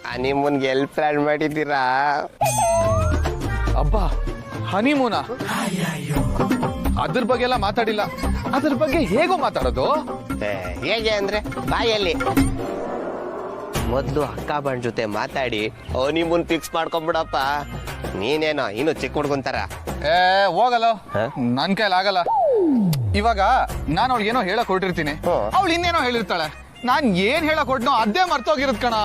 ಹನಿಮೂನ್ಗೆ ಎಲ್ಲಿ ಪ್ಲಾನ್ ಮಾಡಿದ್ದೀರಾ? ಅಬ್ಬಾ ಹನಿಮೂನ ಅದ್ರ ಬಗ್ಗೆ ಎಲ್ಲ ಮಾತಾಡಿಲ್ಲ. ಅದ್ರ ಬಗ್ಗೆ ಹೇಗೋ ಮಾತಾಡೋದು? ಹೇಗೆ ಅಂದ್ರೆ ಬಾಯಲ್ಲಿ ಮೊದ್ಲು ಅಕ್ಕ ಬಂಡ್ ಜೊತೆ ಮಾತಾಡಿ ಹನಿಮೂನ್ ಫಿಕ್ಸ್ ಮಾಡ್ಕೊಂಡ್ಬಿಡಪ್ಪ. ನೀನೇನೋ ಇನ್ನು ಚಿಕ್ಕ ಹುಡ್ಕೊಂತಾರ. ಹೋಗಲ್ಲ, ನನ್ ಕೈಲಿ ಆಗಲ್ಲ. ಇವಾಗ ನಾನು ಅವಳಿಗೆ ಏನೋ ಹೇಳಕ್ ಹೊರಟಿರ್ತೀನಿ, ಅವಳು ಇನ್ನೇನೋ ಹೇಳಿರ್ತಾಳೆ. ನಾನ್ ಏನ್ ಹೇಳಕ್ ಹೊರಟ್ನೋ ಅದೇ ಮರ್ತೋಗಿರತ್ ಕಣ.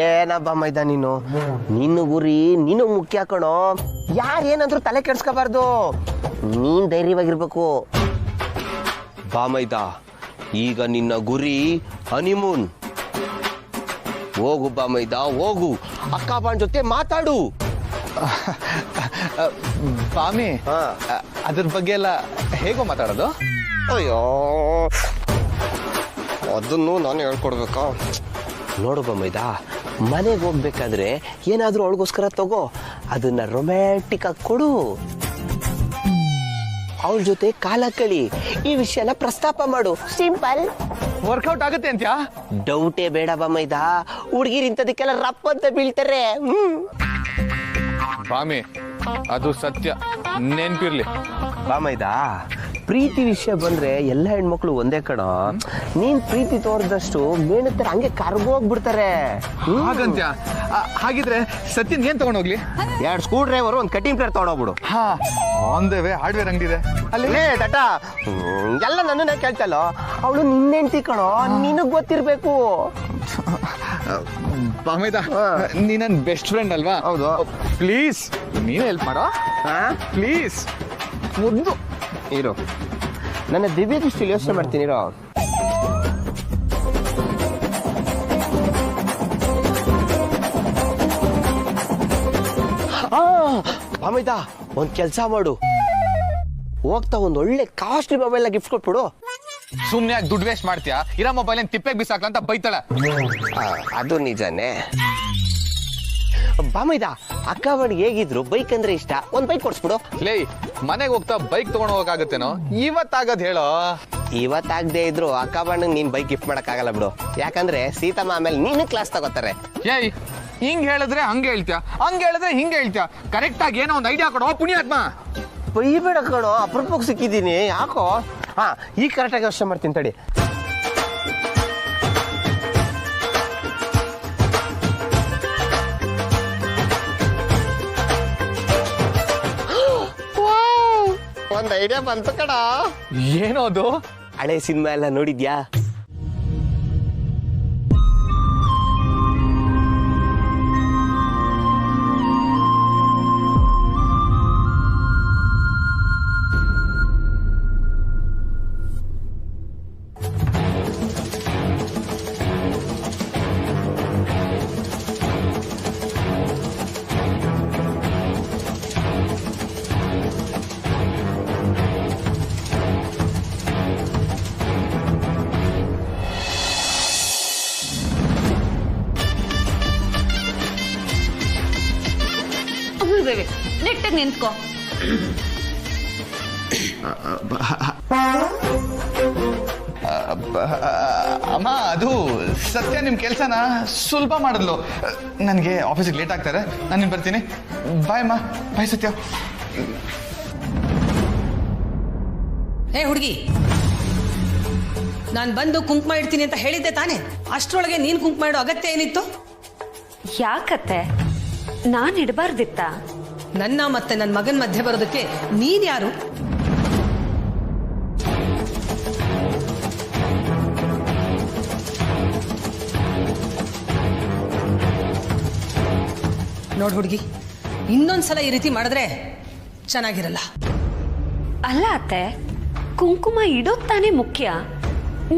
ಏನಬ್ಬ ಮೈದ ನೀನು, ನಿನ್ನ ಗುರಿ ನೀನು ಮುಖ್ಯ ಕಣೋ. ಯಾರೇನಂದ್ರು ತಲೆ ಕೆಡ್ಸ್ಕೋಬಾರ್ದು, ನೀನ್ ಧೈರ್ಯವಾಗಿರ್ಬೇಕು. ಬಾ ಮೈದ, ಈಗ ನಿನ್ನ ಗುರಿ ಹನಿಮೂನ್. ಹೋಗು ಬಾ ಮೈದ, ಹೋಗು. ಅಕ್ಕ ಬಾಂಡ್ ಜೊತೆ ಮಾತಾಡು. ಬಾಮಿ, ಅದ್ರ ಬಗ್ಗೆ ಎಲ್ಲ ಹೇಗೋ ಮಾತಾಡೋದು? ಅಯ್ಯೋ, ಅದನ್ನು ನಾನು ಹೇಳ್ಕೊಡ್ಬೇಕಾ? ನೋಡು ಬಮ್ಮೈದ, ಮನೆಗೆ ಹೋಗ್ಬೇಕಾದ್ರೆ ಏನಾದ್ರೂ ಅವಳಿಗೋಸ್ಕರ ತಗೋ, ಅದನ್ನ ರೊಮ್ಯಾಂಟಿಕ್ ಆಗಿ ಕೊಡು. ಅವಳ ಜೊತೆ ಕಾಲ ಕಳಿ, ಈ ವಿಷಯನ ಪ್ರಸ್ತಾಪ ಮಾಡು. ಸಿಂಪಲ್. ವರ್ಕೌಟ್ ಆಗುತ್ತೆ ಅಂತ್ಯಾ? ಡೌಟೇ ಬೇಡ ಬಮ್ಮೈದ, ಹುಡುಗಿರ್ ಇಂಥದಕ್ಕೆಲ್ಲ ರಪ್ಪ ಅಂತ ಬೀಳ್ತಾರೆ. ಬಾಮಿ, ಅದು ಸತ್ಯ, ನೆನ್ಪಿರ್ಲಿ. ಬಾಮೈದ, ಪ್ರೀತಿ ವಿಷಯ ಬಂದ್ರೆ ಎಲ್ಲ ಹೆಣ್ಮಕ್ಳು ಒಂದೇ ಕಣ. ನೀನ್ ಪ್ರೀತಿ ತೋರ್ದಷ್ಟು ಮೇಣತ್ತರ ಹಂಗೆ ಕರ್ಗೋಗ್ಬಿಡ್ತಾರೆ. ಹಾಗಂತ್ಯ? ಹಾಗಿದ್ರೆ ಸತ್ಯನ್ ಏನ್ ತಗೊಂಡೋಗ್ಲಿ? 2 ಸ್ಕ್ರೂ ಡ್ರೈವರ್, 1 ಕಟಿಂಗ್ ಪ್ಲೇಟ್ ತಗೊಂಡೋಗ್ಬಿಡು. ಹಾ, ಆನ್ ದ ವೇ ಹಾರ್ಡ್ವೇರ್ ಅಂಗಡಿ ಇದೆ ಅಲ್ಲಿ. ತಟ ಎಲ್ಲ ನನ್ನನ್ನೇ ಕೇಳ್ತಲ್ಲ, ಅವಳು ನಿನ್ನೆಂಟಿ ಕಣೋ, ನಿನಗ್ ಗೊತ್ತಿರ್ಬೇಕು. ಬಾಮೈದ, ನೀ ನನ್ ಬೆಸ್ಟ್ ಫ್ರೆಂಡ್ ಅಲ್ವಾ? ಹೌದು. ಪ್ಲೀಸ್ ನೀನೇ ಹೆಲ್ಪ್ ಮಾಡೋ, ಪ್ಲೀಸ್. ಮುದ್ದು ಇರು, ನನ್ನ ದಿವ್ಯ ದೃಷ್ಟಿಲಿ ಯೋಚನೆ ಮಾಡ್ತೀನಿ. ಇರೋ, ಬಾಮೈದ, ಒಂದ್ ಕೆಲ್ಸ ಮಾಡು, ಹೋಗ್ತಾ ಒಂದ್ ಒಳ್ಳೆ ಕಾಸ್ಟ್ಲಿ ಮೊಬೈಲ್ ಗಿಫ್ಟ್ ಕೊಟ್ಬಿಡು. ಸುಮ್ನೆ ಯಾಕೆ ದುಡ್ಡು ವೇಸ್ಟ್ ಮಾಡ್ತೀಯಾ? ಇರೋ ಮೊಬೈಲ್ ತಿಪ್ಪೆಗೆ ಬಿಸಾಕ್ಲ ಅಂತ ಬೈತಾಳೆ. ಅದು ನಿಜಾನೇ. ಬಾಮೈದ, ಅಕ್ಕ ಬಣ್ಣಿಗೆ ಹೇಗಿದ್ರು ಬೈಕ್ ಅಂದ್ರೆ ಇಷ್ಟ, ಒಂದ್ ಬೈಕ್ ಕೊಡ್ಸ್ಬಿಡು. ಲೇ, ಮನೆಗೆ ಹೋಗ್ತಾ ಬೈಕ್ ತಗೊಂಡ್ ಹೋಗಕ್ಕಾಗತ್ತೇನೋ? ಇವತ್ತಾಗದ್ ಹೇಳೋ. ಇವತ್ತಾಗದೆ ಇದ್ರು ಅಕ್ಕ ಬಣ್ಣಗ್ ನೀನ್ ಬೈಕ್ ಗಿಫ್ಟ್ ಮಾಡಕ್ ಆಗಲ್ಲ ಬಿಡು. ಯಾಕಂದ್ರೆ ಸೀತಮ್ಮ ಆಮೇಲೆ ನೀನು ಕ್ಲಾಸ್ ತಗೋತಾರೆ. ಏಯ್, ಹಿಂಗ್ ಹೇಳಿದ್ರೆ ಹಂಗೆ ಹೇಳ್ತೀಯ, ಹಂಗ ಹೇಳಿದ್ರೆ ಹಿಂಗೆ ಹೇಳ್ತೀಯ. ಕರೆಕ್ಟ್ ಆಗಿ ಏನೋ ಒಂದು ಐಡಿಯಾ ಕೊಡೋ ಪುಣ್ಯಾತ್ಮ. ಬೈಬೇಡ ಕಣೋ, ಅಪರೂಪಕ್ಕೆ ಸಿಕ್ಕಿದ್ದೀನಿ. ಯಾಕೋ? ಹಾ, ಈಗ ಕರೆಕ್ಟಾಗಿ ಯೋಚನೆ ಮಾಡ್ತೀನಿ ತಡಿ. ಒಂದ್ ಐಡಿಯಾ ಬಂತು ಕಣ. ಏನೋದು? ಹಳೆ ಸಿನಿಮಾ ಎಲ್ಲ ನೋಡಿದ್ಯಾ? ನೆಟ್ಟಗೆ ನಿಂತ್ಕೋ. ಅಮ್ಮ, ಅದು ಸತ್ಯ ನಿಮ್ ಕೆಲ್ಸನ ಸುಲಭ ಮಾಡಿದ್ಲು. ನನ್ಗೆ ಆಫೀಸಿಗೆ ಲೇಟ್ ಆಗ್ತಾರೆ, ನಾನು ಬರ್ತೀನಿ. ಬಾಯ್ ಅಮ್ಮ. ಬಾಯ್ ಸತ್ಯ. ಹೇ ಹುಡುಗಿ, ನಾನು ಬಂದು ಕುಂಕುಮ ಇಡ್ತೀನಿ ಅಂತ ಹೇಳಿದ್ದೆ ತಾನೆ? ಅಷ್ಟರೊಳಗೆ ನೀನ್ ಕುಂಕುಮ ಇಡೋ ಅಗತ್ಯ ಏನಿತ್ತು? ಯಾಕತ್ತೆ, ನಾನ್ ಇಡಬಾರ್ದಿತ್ತ? ನನ್ನ ಮತ್ತೆ ನನ್ನ ಮಗನ ಮಧ್ಯೆ ಬರೋದಕ್ಕೆ ನೀನ್ ಯಾರು? ನೋಡ್ ಹುಡುಗಿ, ಇನ್ನೊಂದ್ಸಲ ಈ ರೀತಿ ಮಾಡಿದ್ರೆ ಚೆನ್ನಾಗಿರಲ್ಲ. ಅಲ್ಲ ಅತ್ತೆ, ಕುಂಕುಮ ಇಡೋದ್ ತಾನೇ ಮುಖ್ಯ.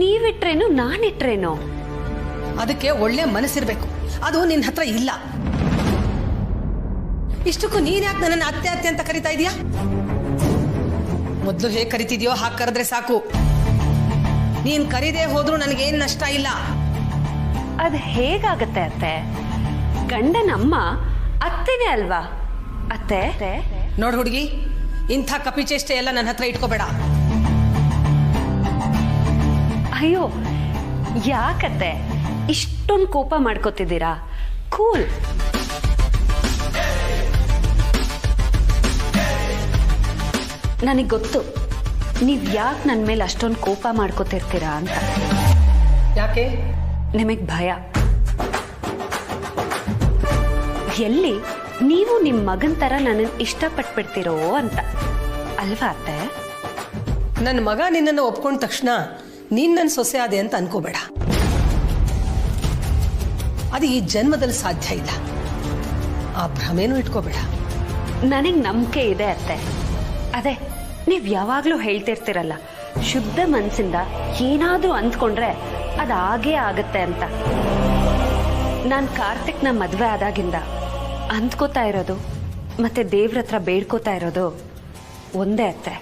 ನೀವಿಟ್ರೇನು ನಾನಿಟ್ರೇನು? ಅದಕ್ಕೆ ಒಳ್ಳೆ ಮನಸ್ಸಿರ್ಬೇಕು, ಅದು ನಿನ್ನ ಹತ್ರ ಇಲ್ಲ. ಇಷ್ಟಕ್ಕೂ ನೀನ್ ಯಾಕೆ ನನ್ನನ್ನು ಅತ್ತೆ ಅತ್ತೆ ಅಂತ ಕರಿತಾ ಇದೀಯಾ? ಮೊದ್ಲು ಹೇಗೆ ಕರಿತಿದ್ಯೋ ಹಾಗೆ ಕರೆದ್ರೆ ಸಾಕು. ನೀನ್ ಕರೀದೇ ಹೋದ್ರೂ ನನಗೇನ್ ನಷ್ಟ ಇಲ್ಲ. ಅದ್ ಹೇಗಾಗತ್ತೆ ಅತ್ತೆ? ಗಂಡನಮ್ಮ ಅತ್ತೆನೇ ಅಲ್ವಾ ಅತ್ತೆ? ನೋಡ್ ಹುಡುಗಿ, ಇಂಥ ಕಪಿಚೇಷ್ಟೆ ಎಲ್ಲ ನನ್ನ ಹತ್ರ ಇಟ್ಕೋಬೇಡ. ಅಯ್ಯೋ ಯಾಕತ್ತೆ ಇಷ್ಟೊಂದು ಕೋಪ ಮಾಡ್ಕೋತಿದ್ದೀರಾ? ಕೂಲ್. ನನಗೆ ಗೊತ್ತು ನೀವ್ ಯಾಕೆ ನನ್ನ ಮೇಲೆ ಅಷ್ಟೊಂದು ಕೋಪ ಮಾಡ್ಕೋತಿರ್ತೀರಾ ಅಂತ. ಯಾಕೆ? ನಿಮಗೆ ಭಯ. ಎಲ್ಲಿ ನೀವು ನಿಮ್ಮ ಮಗನ್ ತರ ನನ್ನನ್ನು ಇಷ್ಟಪಟ್ಬಿಡ್ತಿರೋ ಅಂತ ಅಲ್ವಾ ಅತ್ತೆ? ನನ್ನ ಮಗ ನಿನ್ನನ್ನು ಒಪ್ಕೊಂಡ ತಕ್ಷಣ ನೀನ್ ನನ್ನ ಸೊಸೆ ಆದೆ ಅಂತ ಅನ್ಕೋಬೇಡ. ಅದು ಈ ಜನ್ಮದಲ್ಲಿ ಸಾಧ್ಯ ಇಲ್ಲ. ಆ ಭ್ರಮೆನೂ ಇಟ್ಕೋಬೇಡ. ನನಗೆ ನಂಬಿಕೆ ಇದೆ ಅತ್ತೆ. ಅದೇ ನೀವ್ ಯಾವಾಗ್ಲೂ ಹೇಳ್ತಿರ್ತಿರಲ್ಲ, ಶುದ್ಧ ಮನ್ಸಿಂದ ಏನಾದ್ರೂ ಅಂದ್ಕೊಂಡ್ರೆ ಅದಾಗೇ ಆಗತ್ತೆ ಅಂತ. ನಾನು ಕಾರ್ತಿಕ್ನ ಮದ್ವೆ ಆದಾಗಿಂದ ಅಂದ್ಕೋತಾ ಇರೋದು ಮತ್ತೆ ದೇವ್ರ ಹತ್ರ ಬೇಡ್ಕೋತಾ ಇರೋದು ಒಂದೇ ಅತ್ತೆ.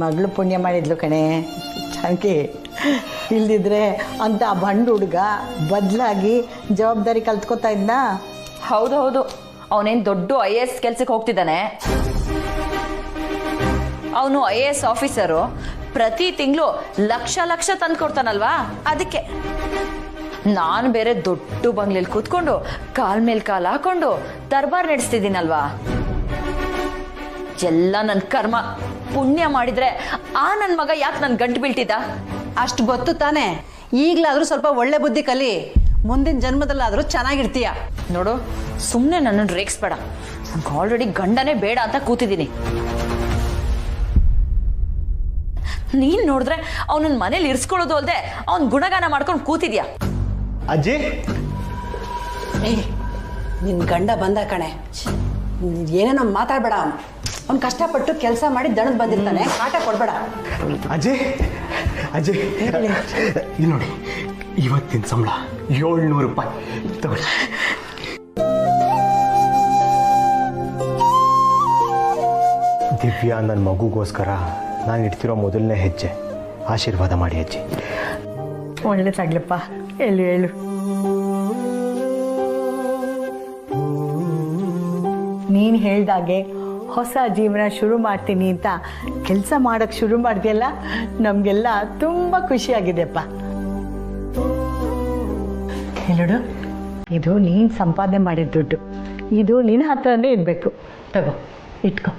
ಮಗಳು ಪುಣ್ಯ ಮಾಡಿದ್ಲು ಕಣೆ ಜಾನಕಿ. ಇಲ್ದಿದ್ರೆ ಅಂತ ಬಂಡು ಹುಡುಗ ಬದಲಾಗಿ ಜವಾಬ್ದಾರಿ ಕಲ್ತ್ಕೋತಾ ಇದ್ದ. ಹೌದು, ಅವನೇನು ದೊಡ್ಡ IAS ಕೆಲ್ಸಕ್ಕೆ ಹೋಗ್ತಿದ್ದಾನೆ. ಅವನು IAS ಆಫೀಸರು, ಪ್ರತಿ ತಿಂಗಳು ಲಕ್ಷ ತಂದು ಕೊಡ್ತಾನಲ್ವಾ, ಅದಕ್ಕೆ. ನಾನು ಬೇರೆ ದೊಡ್ಡ ಬಂಗ್ಲೆಯಲ್ಲಿ ಕೂತ್ಕೊಂಡು ಕಾಲ್ ಮೇಲೆ ಕಾಲ್ ಹಾಕೊಂಡು ದರ್ಬಾರ್ ನಡೆಸ್ತಿದ್ದೀನಲ್ವಾ. ಎಲ್ಲ ನನ್ನ ಕರ್ಮ. ಪುಣ್ಯ ಮಾಡಿದ್ರೆ ಆ ನನ್ನ ಮಗ ಯಾಕೆ ನನ್ ಗಂಟು ಬೀಳ್ತಿದ್ದ? ಅಷ್ಟು ಗೊತ್ತು ತಾನೆ. ಈಗಲಾದ್ರೂ ಸ್ವಲ್ಪ ಒಳ್ಳೆ ಬುದ್ಧಿ ಕಲಿ, ಮುಂದಿನ ಜನ್ಮದಲ್ಲಾದ್ರೂ ಚೆನ್ನಾಗಿರ್ತೀಯ. ನೋಡು, ಸುಮ್ಮನೆ ನನ್ನನ್ನು ರೇಗಿಸ್ಬೇಡ. ನನ್ಗೆ ಆಲ್ರೆಡಿ ಗಂಡನೇ ಬೇಡ ಅಂತ ಕೂತಿದ್ದೀನಿ. ನೀನ್ ನೋಡಿದ್ರೆ ಅವನನ್ನ ಮನೇಲಿ ಇರಿಸ್ಕೊಳ್ಳೋದು ಅಲ್ಲದೆ ಅವನ್ ಗುಣಗಾನ ಮಾಡ್ಕೊಂಡು ಕೂತಿದ್ಯಾ. ಅಜ್ಜಿ, ನಿನ್ ಗಂಡ ಬಂದ ಕಣೆ, ಏನೇನೋ ಮಾತಾಡ್ಬೇಡ. ಅವ್ನು ಕಷ್ಟಪಟ್ಟು ಕೆಲಸ ಮಾಡಿ ದಣದ್ ಬಂದಿರ್ತಾನೆ, ಕಾಟ ಕೊಡ್ಬೇಡ. ಅಜ್ಜಿ ಅಜ್ಜಿ ಇಲ್ಲಿ ನೋಡಿ, ಇವತ್ತಿನ ಸಂಬಳ 700 ರೂಪಾಯಿ ತಗೊಳ್ಳಿ. ದಿವ್ಯಾ ನನ್ನ ಮಗುಗೋಸ್ಕರ ನಾನು ಇಡ್ತಿರೋ ಮೊದಲನೇ ಹೆಜ್ಜೆ. ಆಶೀರ್ವಾದ ಮಾಡಿ ಅಜ್ಜಿ. ಒಳ್ಳೇದಾಗ್ಲಪ್ಪ. ಹೇಳು. ನೀನು ಹೇಳ್ದಾಗೆ ಹೊಸ ಜೀವನ ಶುರು ಮಾಡ್ತೀನಿ ಅಂತ ಕೆಲಸ ಮಾಡೋಕ್ಕೆ ಶುರು ಮಾಡಿದೆಯಲ್ಲ, ನಮಗೆಲ್ಲ ತುಂಬ ಖುಷಿಯಾಗಿದೆಪ್ಪ. ಹೇಳು, ಇದು ನೀನು ಸಂಪಾದನೆ ಮಾಡಿದ ದುಡ್ಡು, ಇದು ನಿನ್ನ ಹತ್ರನೇ ಇರಬೇಕು. ತಗೋ, ಇಟ್ಕೋ.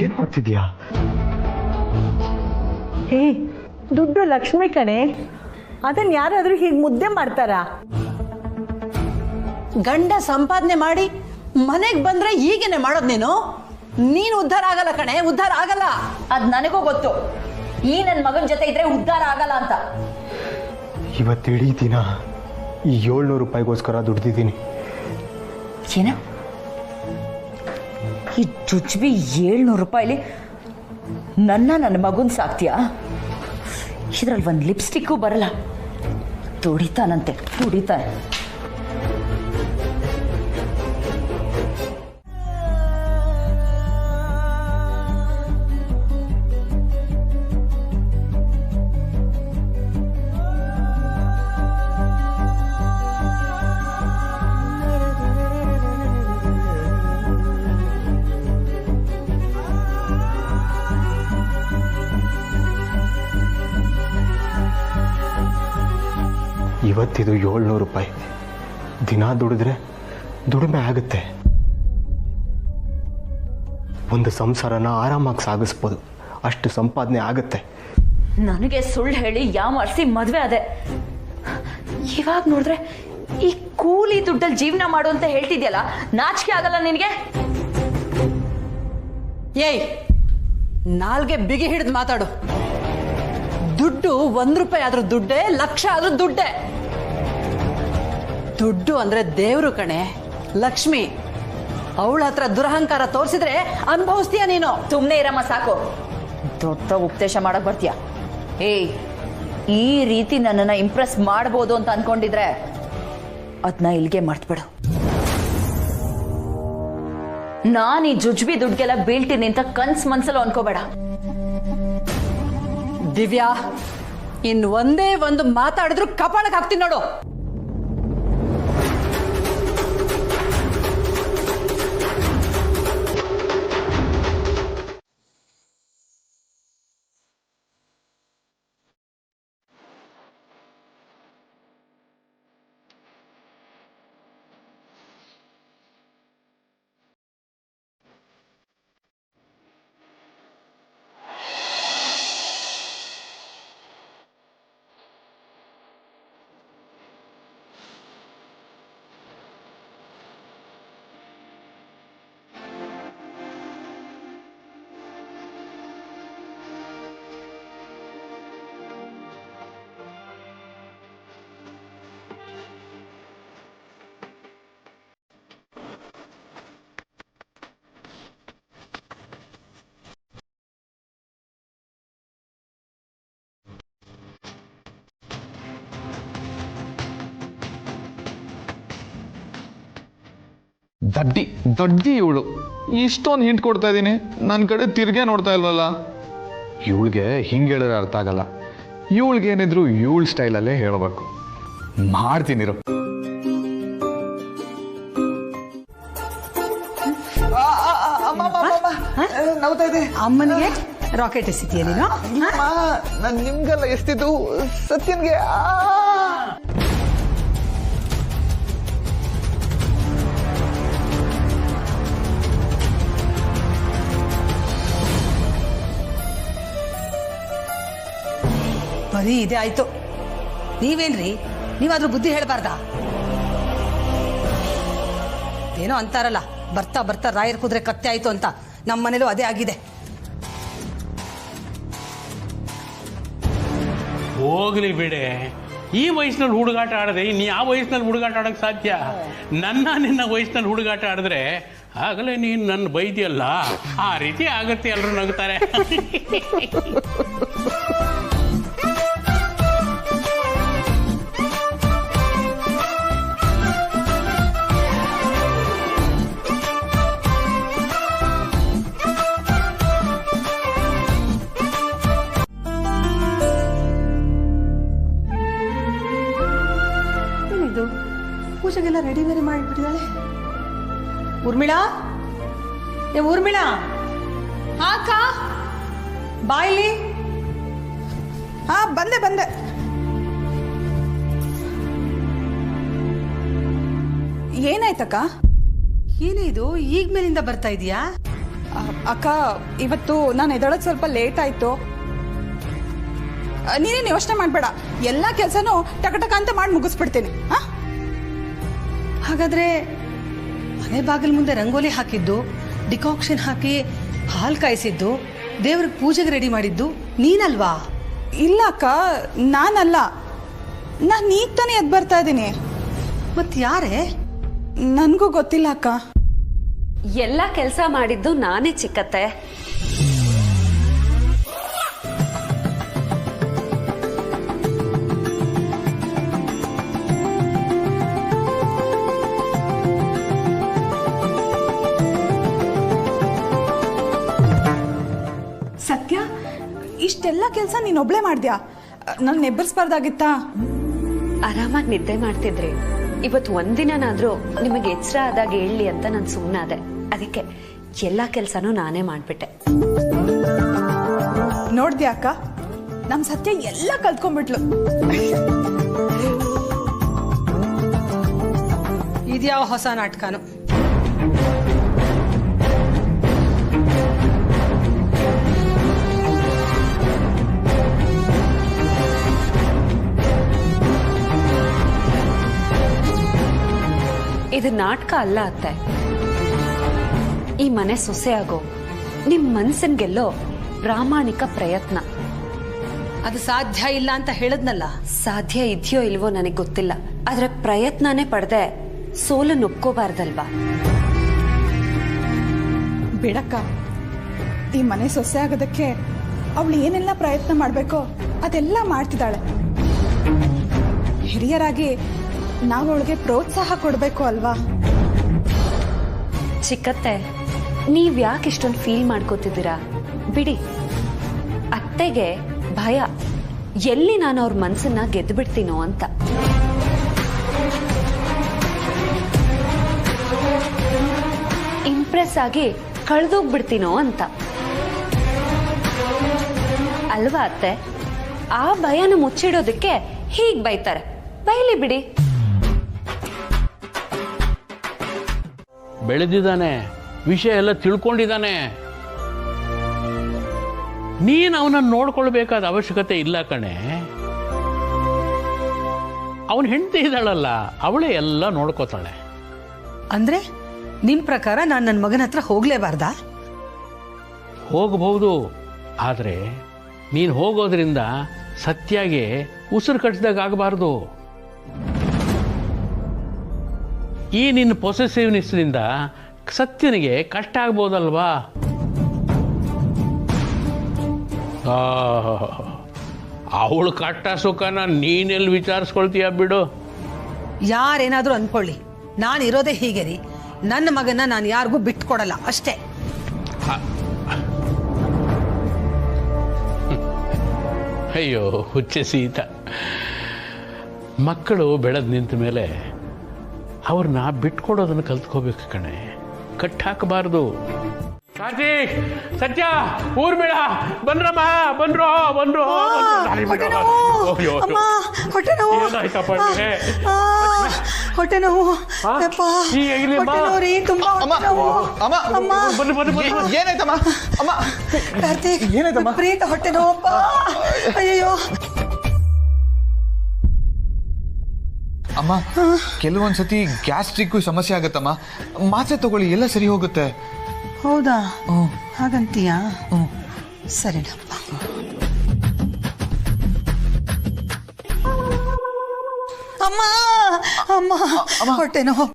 ಏನ್ ಮಾಡ್ತಿದ್ಯಾ? ದುಡ್ಡು ಲಕ್ಷ್ಮಿ ಕಣೆ, ಅದನ್ನ ಯಾರಾದ್ರೂ ಹೀಗೆ ಮುದ್ದೆ ಮಾಡ್ತಾರಾ? ಗಂಡ ಸಂಪಾದನೆ ಮಾಡಿ ಮನೆಗೆ ಬಂದ್ರೆ ಹೀಗೇನೆ ಮಾಡೋದು. ನೀನು ಉದ್ಧಾರ ಆಗಲ್ಲ ಕಣೆ, ಉದ್ಧಾರ ಆಗಲ್ಲ. ಅದ್ ನನಗೂ ಗೊತ್ತು. ಈ ನನ್ನ ಮಗನ ಜೊತೆ ಇದ್ರೆ ಉದ್ಧಾರ ಆಗಲ್ಲ ಅಂತ. ಇವತ್ತು ಇಡೀ ದಿನ ಈ 700 ರೂಪಾಯಿಗೋಸ್ಕರ ದುಡ್ದಿದ್ದೀನಿ. ಏನ ಈ ಜುಜ್ಬಿ 700 ರೂಪಾಯಿಲಿ ನನ್ನ ಮಗುನ್ ಸಾಕ್ತೀಯಾ? ಇದ್ರಲ್ಲಿ ಒಂದು ಲಿಪ್ಸ್ಟಿಕ್ಕು ಬರಲ್ಲ. ದುಡಿತಾನಂತೆ, ದುಡಿತಾನೆ. ಇವತ್ತಿದು 700 ರೂಪಾಯಿ. ದಿನ ದುಡಿದ್ರೆ ದುಡಿಮೆ ಆಗುತ್ತೆ. ಒಂದು ಸಂಸಾರನ ಆರಾಮಾಗಿ ಸಾಗಿಸ್ಬೋದು, ಅಷ್ಟು ಸಂಪಾದನೆ ಆಗುತ್ತೆ. ನನಗೆ ಸುಳ್ಳು ಹೇಳಿ ಯಾಮಾರಿಸಿ ಮದುವೆ ಆದೆ. ಇವಾಗ ನೋಡಿದ್ರೆ ಈ ಕೂಲಿ ದುಡ್ಡಲ್ಲಿ ಜೀವನ ಮಾಡು ಅಂತ ಹೇಳ್ತಿದ್ಯಲ್ಲ, ನಾಚಿಕೆ ಆಗಲ್ಲ ನಿನಗೆ? ಏಯ್, ನಾಲ್ಗೆ ಬಿಗಿ ಹಿಡಿದು ಮಾತಾಡು. ದುಡ್ಡು 1 ರೂಪಾಯಿ ಆದ್ರೂ ದುಡ್ಡೇ, ಲಕ್ಷ ಆದ್ರೂ ದುಡ್ಡೇ. ದುಡ್ಡು ಅಂದ್ರೆ ದೇವ್ರು ಕಣೆ, ಲಕ್ಷ್ಮಿ. ಅವಳ ಹತ್ರ ದುರಹಂಕಾರ ತೋರಿಸಿದ್ರೆ ಅನುಭವಿಸ್ತೀಯ ನೀನು. ಸುಮ್ಮನೆ ಇರಮ್ಮ, ಸಾಕು. ದೊಡ್ಡ ಉಪದೇಶ ಮಾಡಕ್ ಬರ್ತೀಯ. ಏಯ್, ಈ ರೀತಿ ನನ್ನನ್ನ ಇಂಪ್ರೆಸ್ ಮಾಡ್ಬೋದು ಅಂತ ಅನ್ಕೊಂಡಿದ್ರೆ ಅದನ್ನ ಇಲ್ಲಿಗೆ ಮರ್ತ್ಬಿಡು. ನಾನು ಈ ಜುಜ್ಬಿ ದುಡ್ಗೆಲ್ಲ ಬೀಳ್ತೀನಿ ಅಂತ ಮನ್ಸಲ್ಲಿ ಅನ್ಕೋಬೇಡ. ದಿವ್ಯಾ, ಇನ್ನು ಒಂದೇ ಒಂದು ಮಾತಾಡಿದ್ರು ಕಪಾಳಕ್ಕೆ ಹಾಕ್ತೀನಿ ನೋಡು. ದಡ್ಡಿ ಇವಳು. ಇಷ್ಟೊಂದು ಹಿಂಟ್ ಕೊಡ್ತಾ ಇದ್ದೀನಿ, ನನ್ನ ಕಡೆ ತಿರ್ಗೇ ನೋಡ್ತಾ ಇಲ್ವಲ್ಲ. ಇವಳಿಗೆ ಹಿಂಗೆ ಹೇಳಿದ್ರೆ ಅರ್ಥ ಆಗಲ್ಲ. ಇವಳಿಗೇನಿದ್ರು ಇವಳ ಸ್ಟೈಲಲ್ಲೇ ಹೇಳಬೇಕು. ಮಾಡ್ತೀನಿರು. ಅಮ್ಮನಿಗೆ ರಾಕೆಟ್ ಎಸಿತೀಯ ನೀನು? ನಾನು ನಿಮ್ಗೆಲ್ಲ ಎಷ್ಟಿದ್ದು ಸತ್ಯನ್ಗೆ. ಬರೀ ಇದೇ ಆಯ್ತು. ನೀವೇನ್ರಿ, ನೀವಾದ್ರೂ ಬುದ್ಧಿ ಹೇಳ್ಬಾರ್ದ? ಏನೋ ಅಂತಾರಲ್ಲ, ಬರ್ತಾ ಬರ್ತಾ ರಾಯರ್ ಕುದ್ರೆ ಕತ್ತೆ ಆಯ್ತು ಅಂತ. ನಮ್ಮ ಮನೇಲೂ ಅದೇ ಆಗಿದೆ. ಹೋಗ್ಲಿ ಬಿಡೆ, ಈ ವಯಸ್ಸಿನಲ್ಲಿ ಹುಡುಗಾಟ ಆಡದೆ ಇನ್ನು ಯಾವ ವಯಸ್ಸಿನಲ್ಲಿ ಹುಡುಗಾಟ ಆಡಕ್ ಸಾಧ್ಯ? ನಿನ್ನ ವಯಸ್ಸಿನಲ್ಲಿ ಹುಡುಗಾಟ ಆಡಿದ್ರೆ ಆಗಲೇ ನೀನು ನನ್ನ ಬೈದಿಯಲ್ಲ, ಆ ರೀತಿ ಆಗತ್ತೆ. ಎಲ್ಲರೂ ನಗ್ತಾರೆ. ಪೂಜೆಗೆಲ್ಲ ರೆಡಿ ಬೇರೆ ಮಾಡಿಬಿಟ್ಟಿದ್ದಾಳೆ. ಊರ್ಮಿಳಾ, ಊರ್ಮಿಳಾ, ಅಕ್ಕ ಬಾಯ್ಲಿ. ಬಂದೆ ಬಂದೆ. ಏನಾಯ್ತಕ್ಕ? ಏನೇ ಇದು ಈಗ ಮೇಲಿಂದ ಬರ್ತಾ ಇದೀಯಾ? ಅಕ್ಕ, ಇವತ್ತು ನಾನು ಎದೊಳಗೆ ಸ್ವಲ್ಪ ಲೇಟ್ ಆಯ್ತು. ನೀನೇನು ಯೋಚನೆ ಮಾಡಬೇಡ, ಎಲ್ಲ ಕೆಲಸನೂ ಟಕ ಅಂತ ಮಾಡಿ ಮುಗಿಸ್ಬಿಡ್ತೀನಿ. ಹಾಗಾದ್ರೆ ಮನೆ ಬಾಗಿಲ ಮುಂದೆ ರಂಗೋಲಿ ಹಾಕಿದ್ದು, ಡಿಕಾಕ್ಷನ್ ಹಾಕಿ ಹಾಲು ಕಾಯಿಸಿದ್ದು, ದೇವ್ರಿಗೆ ಪೂಜೆಗೆ ರೆಡಿ ಮಾಡಿದ್ದು ನೀನಲ್ವಾ? ಇಲ್ಲ ಅಕ್ಕ, ನಾನಲ್ಲ. ನಾನು ಈಗ ತಾನೇ ಎದ್ದು ಬರ್ತಾ ಇದ್ದೀನಿ. ಮತ್ ಯಾರೇ? ನನಗೂ ಗೊತ್ತಿಲ್ಲ ಅಕ್ಕ. ಎಲ್ಲ ಕೆಲಸ ಮಾಡಿದ್ದು ನಾನೇ ಚಿಕ್ಕತ್ತೆ. ಸತ್ಯ, ಇಷ್ಟೆಲ್ಲ ಕೆಲಸ ನೀನೊಬ್ಳೆ ಮಾಡ್ದ್ಯಾ? ನನ್ನ ಎಬ್ಬರಿಸ್ಬಾರ್ದಾಗಿತ್ತಾ? ಆರಾಮಾಗಿ ನಿದ್ದೆ ಮಾಡ್ತಿದ್ರಿ. ಇವತ್ತು ಒಂದಿನಾದ್ರೂ ನಿಮಗೆ ಎಚ್ಚರ ಆದಾಗ ಹೇಳಿ ಅಂತ ನಾನು ಸುಮ್ಮನಾದೆ. ಅದಕ್ಕೆ ಎಲ್ಲಾ ಕೆಲಸನೂ ನಾನೇ ಮಾಡ್ಬಿಟ್ಟೆ. ನೋಡ್ದ್ಯಾ ಅಕ್ಕ, ನಮ್ ಸತ್ಯ ಎಲ್ಲ ಕಲ್ತ್ಕೊಂಡ್ಬಿಟ್ಲು. ಇದ್ಯಾವ ಹೊಸ ನಾಟಕನು? ಇದು ನಾಟಕ ಅಲ್ಲ ಅತ್ತೆ. ಈ ಮನೆ ಸೊಸೆ ಆಗೋ ನಿಮ್ ಮನ್ಸನ್ ಗೆಲ್ಲೋ ಪ್ರಾಮಾಣಿಕ ಪ್ರಯತ್ನ. ಅದು ಸಾಧ್ಯ ಇಲ್ಲ ಅಂತ ಹೇಳದ್ನಲ್ಲ. ಸಾಧ್ಯ ಇದೆಯೋ ಇಲ್ವೋ ನನಗೆ ಗೊತ್ತಿಲ್ಲ, ಆದ್ರೆ ಪ್ರಯತ್ನನೇ ಪಡೆದೆ ಸೋಲನ್ನು ಒಪ್ಕೋಬಾರ್ದಲ್ವಾ? ಬಿಡಕ್ಕ, ಈ ಮನೆ ಸೊಸೆ ಆಗೋದಕ್ಕೆ ಅವಳು ಏನೆಲ್ಲ ಪ್ರಯತ್ನ ಮಾಡಬೇಕೋ ಅದೆಲ್ಲ ಮಾಡ್ತಿದ್ದಾಳೆ. ಹಿರಿಯರಾಗಿ ನಾವು ಅವಳಿಗೆ ಪ್ರೋತ್ಸಾಹ ಕೊಡಬೇಕು ಅಲ್ವಾ? ಚಿಕ್ಕತ್ತೆ, ನೀವ್ ಯಾಕೆ ಇಷ್ಟೊಂದು ಫೀಲ್ ಮಾಡ್ಕೋತಿದ್ದೀರಾ? ಬಿಡಿ. ಅತ್ತೆಗೆ ಭಯ, ಎಲ್ಲಿ ನಾನು ಅವ್ರ ಮನ್ಸನ್ನ ಗೆದ್ದು ಬಿಡ್ತೀನೋ ಅಂತ. ಇಂಪ್ರೆಸ್ ಆಗಿ ಕಳೆದೋಗ್ಬಿಡ್ತೀನೋ ಅಂತ ಅಲ್ವಾ ಅತ್ತೆ? ಆ ಭಯನ ಮುಚ್ಚಿಡೋದಕ್ಕೆ ಹೀಗ್ ಬೈತಾರೆ. ಬೈಲಿ ಬಿಡಿ. ಬೆಳೆದಿದ್ದಾನೆ, ವಿಷಯ ಎಲ್ಲ ತಿಳ್ಕೊಂಡಿದ್ದಾನೆ. ನೀನು ಅವನನ್ನು ನೋಡ್ಕೊಳ್ಬೇಕಾದ ಅವಶ್ಯಕತೆ ಇಲ್ಲ ಕಣೆ. ಅವನ ಹೆಂಡತಿ ಇದ್ದಾಳಲ್ಲ, ಅವಳೇ ಎಲ್ಲ ನೋಡ್ಕೋತಾಳೆ. ಅಂದ್ರೆ ನಿಮ್ ಪ್ರಕಾರ ನಾನು ನನ್ನ ಮಗನ ಹತ್ರ ಹೋಗ್ಲೇಬಾರ್ದಾ? ಹೋಗಬಹುದು, ಆದರೆ ನೀನು ಹೋಗೋದ್ರಿಂದ ಸತ್ಯಾಗೆ ಉಸಿರು ಕಟ್ಟಿದಾಗ ಆಗಬಾರ್ದು. ಈ ನಿನ್ನ ಪೊಸೆಸಿವ್ನೆಸ್ನಿಂದ ಸತ್ಯನಿಗೆ ಕಷ್ಟ ಆಗ್ಬೋದಲ್ವಾ? ಅವಳು ಕಷ್ಟ ಸುಖನ ನೀನೆಲ್ಲಿ ವಿಚಾರಿಸ್ಕೊಳ್ತೀಯ ಬಿಡು. ಯಾರೇನಾದ್ರೂ ಅನ್ಕೊಳ್ಳಿ, ನಾನು ಇರೋದೇ ಹೀಗೆ ರೀ. ನನ್ನ ಮಗನ ನಾನು ಯಾರಿಗೂ ಬಿಟ್ಕೊಡಲ್ಲ ಅಷ್ಟೇ. ಅಯ್ಯೋ ಹುಚ್ಚೆ ಸೀತ, ಮಕ್ಕಳು ಬೆಳೆದು ನಿಂತ ಮೇಲೆ ಅವ್ರನ್ನ ಬಿಟ್ಕೊಡೋದನ್ನು ಕಲ್ತ್ಕೋಬೇಕು ಕಣೆ, ಕಟ್ಟಾಕಬಾರ್ದು. ಕಾರ್ತಿಕ್, ಸತ್ಯ, ಊರ್ ಬೇಡ, ಬನ್ರಮ್ಮ, ಬಂದ್ರು. ಹೊಟ್ಟೆ ನೋವು. ಏನಾಯ್ತಮ್ಮ? ಅಮ್ಮ, ಕಾರ್ತಿಕ್, ಏನಾಯ್ತಮ್ಮ? ಪ್ರೀತ ಹೊಟ್ಟೆ ನೋವಪ್ಪ. ಅಯ್ಯೋ ಅಮ್ಮ, ಕೆಲವೊಂದ್ಸತಿ ಗ್ಯಾಸ್ಟ್ರಿಕ್ ಸಮಸ್ಯೆ ಆಗತ್ತಮ್ಮ. ಮಾತ್ರೆ ತಗೊಳ್ಳಿ, ಎಲ್ಲ ಸರಿ ಹೋಗುತ್ತೆ. ಹೌದಾ? ಹಾಗಂತೀಯಾ? ಸರಿನಪ್ಪ. ಅಮ್ಮ ಅಮ್ಮ, ಹೊಟ್ಟೆ ನೋವು.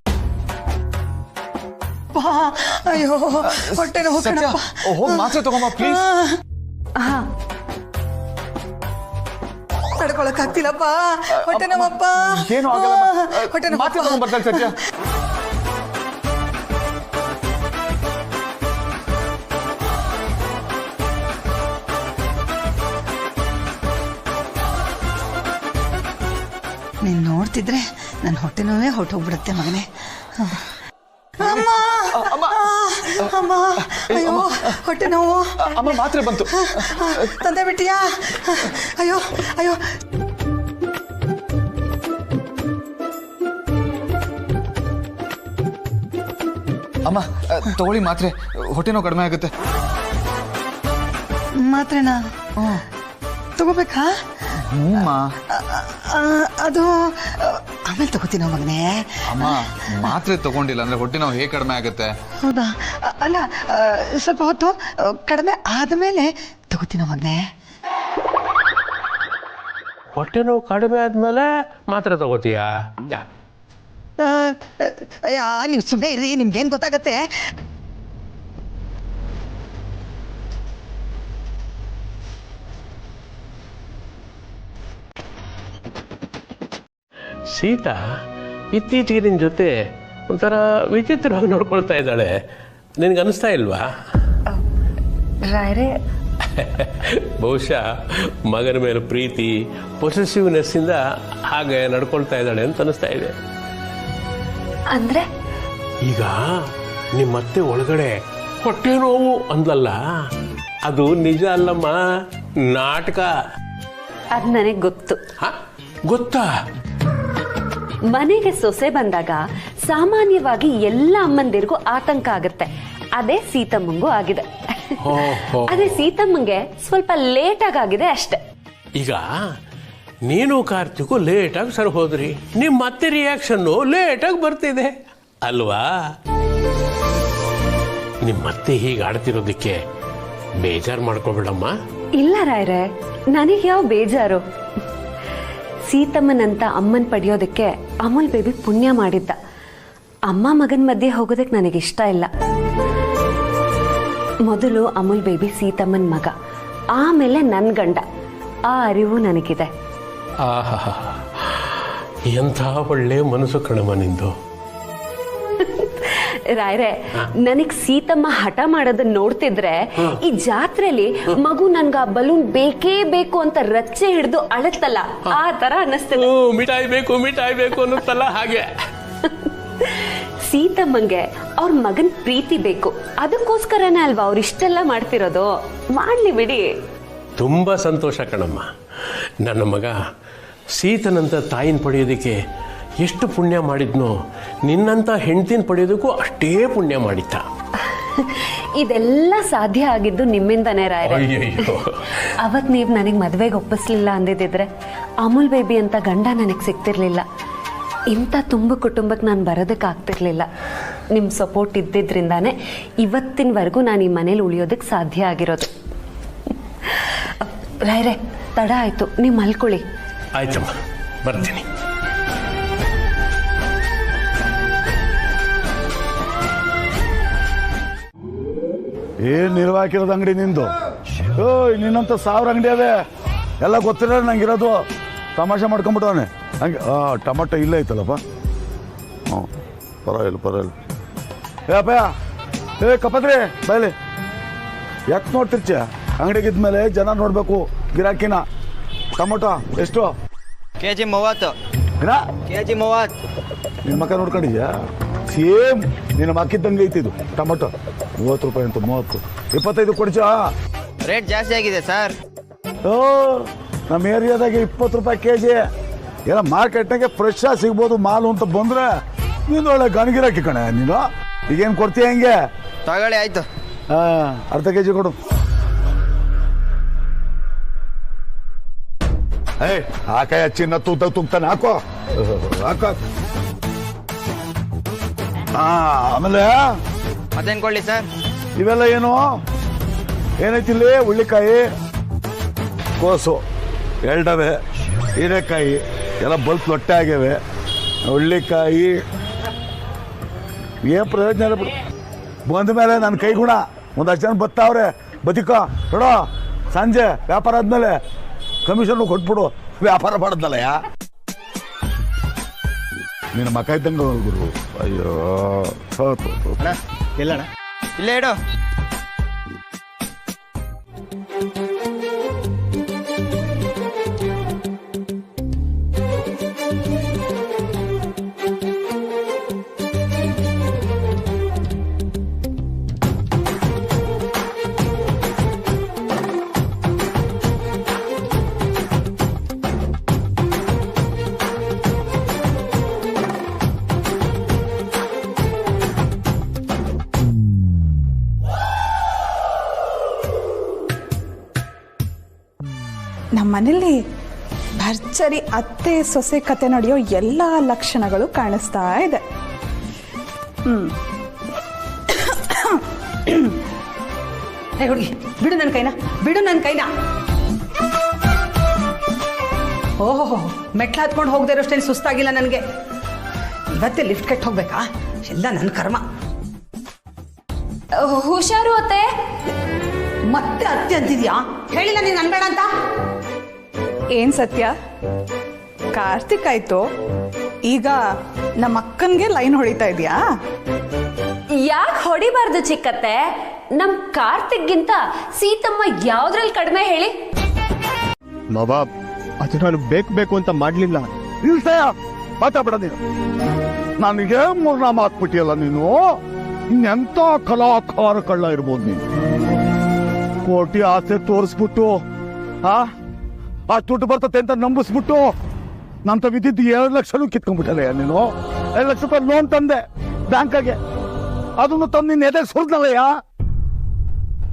ಅಯ್ಯೋ ಹೊಟ್ಟೆ ನೋವು ಕಣಪ್ಪ. ಹೋಗಿ ಮಾತ್ರೆ ತಗೊಂಬ ಪ್ಲೀಸ್. ತಡ್ಕೊಳಕ್ ಆಗ್ತಿಲ್ಲಪ್ಪ, ಹೊಟ್ಟೆ ನೋವಪ್ಪ. ಏನು ಆಗಲ್ಲ, ಹೊಟ್ಟೆ ನೋವು. ಮಾತ್ರೆ ತಗೊಂಡ್ ಬರ್ತಾಳೆ ಸತ್ಯ. ನೀನ್ ನೋಡ್ತಿದ್ರೆ ನನ್ನ ಹೊಟ್ಟೆ ನೋವೇ ಹೊಟ್ಟೋಗ್ಬಿಡುತ್ತೆ ಮಗನೇ. ಅಮ್ಮ ಅಮ್ಮ, ಅಯ್ಯೋ ಹೊಟ್ಟೆ ನೋವು. ಅಮ್ಮ, ಮಾತ್ರೆ ಬಂತು. ತಂದೆ ಬಿಟ್ಟಿಯಾ? ಅಯ್ಯೋ ಅಯ್ಯೋ. ಅಮ್ಮ ತಗೊಳ್ಳಿ ಮಾತ್ರೆ, ಹೊಟ್ಟೆ ನೋವು ಕಡಿಮೆ ಆಗುತ್ತೆ. ಮಾತ್ರೆನಾ ತಗೋಬೇಕಾ? ಅದು ಆಮೇಲೆ ತಗೋತೀನೋ ಮಗನೇ. ಅಮ್ಮ, ಮಾತ್ರೆ ತಗೊಂಡಿಲ್ಲ ಅಂದ್ರೆ ಹೊಟ್ಟೆ ನೋವು ಹೇಗೆ ಕಡಿಮೆ ಆಗುತ್ತೆ? ಹೌದಾ? ಅಲ್ಲ, ಸ್ವಲ್ಪ ಹೊತ್ತು ಕಡಿಮೆ ಆದಮೇಲೆ ತಗೋತೀನೋ ಮಗನೇ. ಹೊಟ್ಟೆ ನೋವು ಕಡಿಮೆ ಆದ್ಮೇಲೆ ಮಾತ್ರೆ ತಗೋತೀಯಾ? ನೀವು ಸುಮ್ಮನೆ ಇರಿ, ನಿಮ್ಗೇನು ಗೊತ್ತಾಗತ್ತೆ? ಸೀತಾ ಇತ್ತೀಚೆಗೆ ನಿನ್ನ ಜೊತೆ ಒಂಥರ ವಿಚಿತ್ರವಾಗಿ ನೋಡ್ಕೊಳ್ತಾ ಇದ್ದಾಳೆ, ನಿನಗೆ ಅನಿಸ್ತಾ ಇಲ್ವಾ? ರಾಯರೇ, ಬಹುಶಃ ಮಗನ ಮೇಲೆ ಪ್ರೀತಿ, ಪೊಸೆಸಿವ್ನೆಸ್ಸಿಂದ ಹಾಗೆ ನಡ್ಕೊಳ್ತಾ ಇದ್ದಾಳೆ ಅಂತ ಅನಿಸ್ತಾ ಇದೆ. ಅಂದ್ರೆ ಈಗ ನಿಮ್ಮತ್ತೆ ಒಳಗಡೆ ಹೊಟ್ಟೆ ನೋವು ಅಂದ್ಲಲ್ಲ, ಅದು ನಿಜ ಅಲ್ಲಮ್ಮ, ನಾಟಕ. ಅದ್ ನನಗೆ ಗೊತ್ತು. ಗೊತ್ತಾ? ಮನೆಗೆ ಸೊಸೆ ಬಂದಾಗ ಸಾಮಾನ್ಯವಾಗಿ ಎಲ್ಲ ಅಮ್ಮಂದಿರಿಗೂ ಆತಂಕ ಆಗುತ್ತೆ. ಅದೇ ಸೀತಮ್ಮಂಗೂ ಆಗಿದೆ. ಅದೇ ಸೀತಮ್ಮಂಗೆ ಸ್ವಲ್ಪ ಲೇಟ್ ಆಗಿದೆ ಅಷ್ಟೆ. ಈಗ ನೀನು ಕಾರ್ತಿಕು ಲೇಟಾಗಿ ಸರ್ ಹೋದ್ರಿ, ನಿಮ್ಮ ಮತ್ತೆ ರಿಯಾಕ್ಷನ್ನು ಲೇಟಾಗಿ ಬರ್ತಿದೆ ಅಲ್ವಾ? ನಿಮ್ಮತ್ತೆ ಹೀಗೆ ಆಡ್ತಿರೋದಕ್ಕೆ ಬೇಜಾರು ಮಾಡ್ಕೊಬೇಡಮ್ಮ. ಇಲ್ಲ ರಾಯ್ರೆ, ನನಗೆ ಯಾವ ಬೇಜಾರು. ಸೀತಮ್ಮನಂತ ಅಮ್ಮನ್ ಪಡೆಯೋದಕ್ಕೆ ಅಮೂಲ್ ಬೇಬಿ ಪುಣ್ಯ ಮಾಡಿದ್ದ. ಅಮ್ಮ ಮಗನ ಮಧ್ಯೆ ಹೋಗೋದಕ್ಕೆ ನನಗಿಷ್ಟ ಇಲ್ಲ. ಮೊದಲು ಅಮೂಲ್ ಬೇಬಿ ಸೀತಮ್ಮನ ಮಗ, ಆಮೇಲೆ ನನ್ನ ಗಂಡ. ಆ ಅರಿವು ನನಗಿದೆ. ಆಹಾ, ಎಂಥ ಒಳ್ಳೆ ಮನಸ್ಸು ಕಣಮ್ಮ ನಿಂದು. ರಾಯ್ರೆ, ನನಗ್ ಸೀತಮ್ಮ ಹಠ ಮಾಡೋದನ್ನ ನೋಡ್ತಿದ್ರೆ ಈ ಜಾತ್ರೆಲಿ ಮಗು ನನ್ಗ ಆ ಬಲೂನ್ ಬೇಕೇ ಬೇಕು ಅಂತ ರಚ್ಚೆ ಹಿಡಿದು ಅಳತ್ತಲ್ಲ, ಆ ತರ ಅನ್ನಿಸ್ತದೆ. ಮಿಠಾಯಿ ಬೇಕು ಅನ್ನುತ್ತಲ್ಲ ಹಾಗೆ. ಸೀತಮ್ಮಂಗೆ ಅವ್ರ ಮಗನ್ ಪ್ರೀತಿ ಬೇಕು, ಅದಕ್ಕೋಸ್ಕರನೇ ಅಲ್ವಾ ಅವ್ರು ಇಷ್ಟೆಲ್ಲ ಮಾಡ್ತಿರೋದು. ಮಾಡ್ಲಿ ಬಿಡಿ. ತುಂಬ ಸಂತೋಷ ಕಣಮ್ಮ. ನನ್ನ ಮಗ ಸೀತನಂತ ತಾಯಿನ ಪಡೆಯೋದಕ್ಕೆ ಎಷ್ಟು ಪುಣ್ಯ ಮಾಡಿದ್ನೋ, ನಿನ್ನಂತ ಹೆಂಡ್ತಿನ ಪಡೆಯೋದಕ್ಕೂ ಅಷ್ಟೇ ಪುಣ್ಯ ಮಾಡಿದ್ದ. ಇದೆಲ್ಲ ಸಾಧ್ಯ ಆಗಿದ್ದು ನಿಮ್ಮಿಂದನೇ ರಾಯ್ರೆ. ಅಯ್ಯಯ್ಯೋ, ಅವತ್ ನೀವ್ ನನಗ್ ಮದ್ವೆಗೆ ಒಪ್ಪಿಸ್ಲಿಲ್ಲ ಅಂದಿದ್ರೆ ಅಮೂಲ್ ಬೇಬಿ ಅಂತ ಗಂಡ ನನಗ್ ಸಿಗ್ತಿರ್ಲಿಲ್ಲ. ಇಂಥ ತುಂಬ ಕುಟುಂಬಕ್ಕೆ ನಾನು ಬರೋದಕ್ಕೆ ಆಗ್ತಿರ್ಲಿಲ್ಲ. ನಿಮ್ಮ ಸಪೋರ್ಟ್ ಇದ್ದಿದ್ರಿಂದಾನೇ ಇವತ್ತಿನವರೆಗೂ ನಾನು ಈ ಮನೇಲಿ ಉಳಿಯೋದಕ್ಕೆ ಸಾಧ್ಯ ಆಗಿರೋದು. ರಾಯ್ರೆ, ತಡ ಆಯ್ತು, ನೀವು ಮಲ್ಕೊಳ್ಳಿ. ಆಯ್ತಮ್ಮ, ಬರ್ತೀನಿ. ಏನ್ ನಿರ್ವಾಕಿರೋದು ಅಂಗಡಿ ನಿಂದು? ಓಯ್, ನಿನ್ನಂತ 1000 ಅಂಗಡಿ ಅವೆ, ಎಲ್ಲ ಗೊತ್ತಿಲ್ಲ ನಂಗಿರೋದು. ತಮಾಷೆ ಮಾಡ್ಕೊಂಬಿಟ್ಟವನೆ ಹಂಗೆ. ಟೊಮಟೊ ಇಲ್ಲೇ ಐತಲ್ಲಪ್ಪ. ಹ್ಞೂ, ಪರವಾಗಿಲ್ಲ. ಏ ಅಪ್ಪಯ್ಯ, ಏ ಕಪದ್ರಿ ಬಯಲಿ, ಯಾಕೆ ನೋಡ್ತಿರ್ಚ? ಅಂಗಡಿಗಿದ್ಮೇಲೆ ಜನ ನೋಡ್ಬೇಕು, ಗಿರಾಕಿನ. ಟೊಮಟೊ ಎಷ್ಟು? ಕೆಜಿ 30. ಏನ ಕೆಜಿ 30? ನಿನ್ನ ಮಕ್ಕ ನೋಡ್ಕೊಂಡಿದ್ಯಾ? ಸೇಮ್ ನಿನ್ನ ಮಕ್ಕಿದ್ದಂಗೆ ಐತಿದು ಟೊಮಟೊ. 30 ರೂಪಾಯಿ ಅಂತ 30, 25 ಕೊಡ್ಚ. ರೇಟ್ ಜಾಸ್ತಿ ಆಗಿದೆ ಸರ್. ಓ, ನಮ್ಮ ಏರಿಯಾದಾಗೆ 20 ರೂಪಾಯಿ ಕೆಜಿ. ಎಲ್ಲ ಮಾರ್ಕೆಟ್ನಾಗೆ ಫ್ರೆಶ್ ಆಗಿ ಸಿಗ್ಬೋದು ಮಾಲು ಅಂತ ಬಂದ್ರೆ ನೀನು ಒಳ್ಳೆ ಗಣಗಿರಾಕಿ ಕಣೆ ನೀನು. ಈಗೇನು ಕೊಡ್ತೀಯ ಹೆಂಗೆ? ತಗೊಳ್ಳಿ ಆಯ್ತು. ಅರ್ಧ ಕೆಜಿ ಕೊಡು. ಏಯ್, ಹಾಕಾಯ ಚಿನ್ನ ತೂಗ್ತಾನೆ, ಹಾಕೋ. ಆಮೇಲೆ ಮತ್ತೇನು ಕೊಡ್ಲಿ ಸರ್? ಇವೆಲ್ಲ ಏನು ಏನೈತಿ ಇಲ್ಲಿ? ಹುಳ್ಳಿಕಾಯಿ, ಕೋಸು, ಎಲ್ಡವೆ, ಹೀರೆಕಾಯಿ ಎಲ್ಲ ಬಲ್ಪ್ ಲೊಟ್ಟೆ ಆಗ್ಯಾವೆ. ಹುಳ್ಳಿಕಾಯಿ ಏನು ಪ್ರಯೋಜನ ಇಲ್ಲ ಬಿಡು. ಬಂದ ಮೇಲೆ ನನ್ನ ಕೈ ಗುಣ ಒಂದಷ್ಟು ಜನ ಬತ್ತಾವ್ರೆ, ಬದುಕೋ ನೋಡೋ. ಸಂಜೆ ವ್ಯಾಪಾರ ಆದ್ಮೇಲೆ ಕಮಿಷನ್ ಕೊಟ್ಬಿಡು, ವ್ಯಾಪಾರ ಮಾಡಿದ್ನಲ್ಲ. ನಿನ್ನ ಮಕ ಇದ್ದಂಗೆ ಗುರು. ಅಯ್ಯೋ, ಎಲ್ಲಣ್ಣ? ಇಲ್ಲೇ ಇಡು. ನಮ್ಮ ಮನೇಲಿ ಭರ್ಜರಿ ಅತ್ತೆ ಸೊಸೆ ಕತೆ ನಡೆಯೋ ಎಲ್ಲ ಲಕ್ಷಣಗಳು ಕಾಣಿಸ್ತಾ ಇದೆ. ಹೇ ಹುಡುಗಿ, ಬಿಡು ನನ್ನ ಕೈನ. ಓಹೋ, ಮೆಟ್ಲು ಹತ್ಕೊಂಡು ಹೋಗದೆ ಇರೋಷ್ಟೇನು ಸುಸ್ತಾಗಿಲ್ಲ ನನಗೆ. ಇವತ್ತೇ ಲಿಫ್ಟ್ ಕೆಟ್ಟು ಹೋಗ್ಬೇಕಾ? ಎಲ್ಲ ನನ್ನ ಕರ್ಮ. ಹುಷಾರು ಅತ್ತೆ. ಮತ್ತೆ ಅತ್ತೆ ಅಂತಿದ್ಯಾ? ಹೇಳಿಲ್ಲ ನೀನು ಅನ್ಬೇಡ ಅಂತ. ಏನ್ ಸತ್ಯ? ಕಾರ್ತಿಕ್ ಆಯ್ತು, ಈಗ ನಮ್ಮ ಅಕ್ಕನ್ಗೆ ಲೈನ್ ಹೊಡಿತಾ ಇದೆಯಾ? ಯಾಕೆ ಹೊಡಿಬಾರ್ದು ಚಿಕ್ಕತ್ತೆ? ನಮ್ ಕಾರ್ತಿಕ್ಗಿಂತ ಸೀತಮ್ಮ ಯಾವ್ದ್ರಲ್ಲಿ ಕಡಿಮೆ ಹೇಳಿ? ನವಾಬ್, ಅದು ನಾನು ಬೇಕು ಅಂತ ಮಾಡ್ಲಿಲ್ಲ. ನಿಲ್ಸಯ್ಯ, ಮಾತಾಡ್ಬೇಡ ನೀನು. ನನಗೆ 3 ಮಾತು ಬಿಟ್ಟಿಯಲ್ಲ ನೀನು. ಇನ್ನೆಂತ ಕಲಾಕಾರ ಕಳ್ಳ ಇರ್ಬೋದು ನೀನು. ಕೋಟಿ ಆಸೆ ತೋರಿಸ್ಬಿಟ್ಟು ಆ ದುಡ್ಡು ಬರ್ತತೆ ಅಂತ ನಂಬಿಸ್ಬಿಟ್ಟು ನಂತ ವಿದ್ಯುತ್ 2 ಲಕ್ಷನೂ ಕಿತ್ಕೊಂಡ್ಬಿಟ್ಟಲ್ಲ ನೀನು. 2 ಲಕ್ಷ ರೂಪಾಯಿ ಲೋನ್ ತಂದೆ ಬ್ಯಾಂಕಾಗೆ, ಅದನ್ನು ತಂದು ನಿನ್ನ ಎದೆ ಸುರಿದ್ನಲ್ಲಯ್ಯ.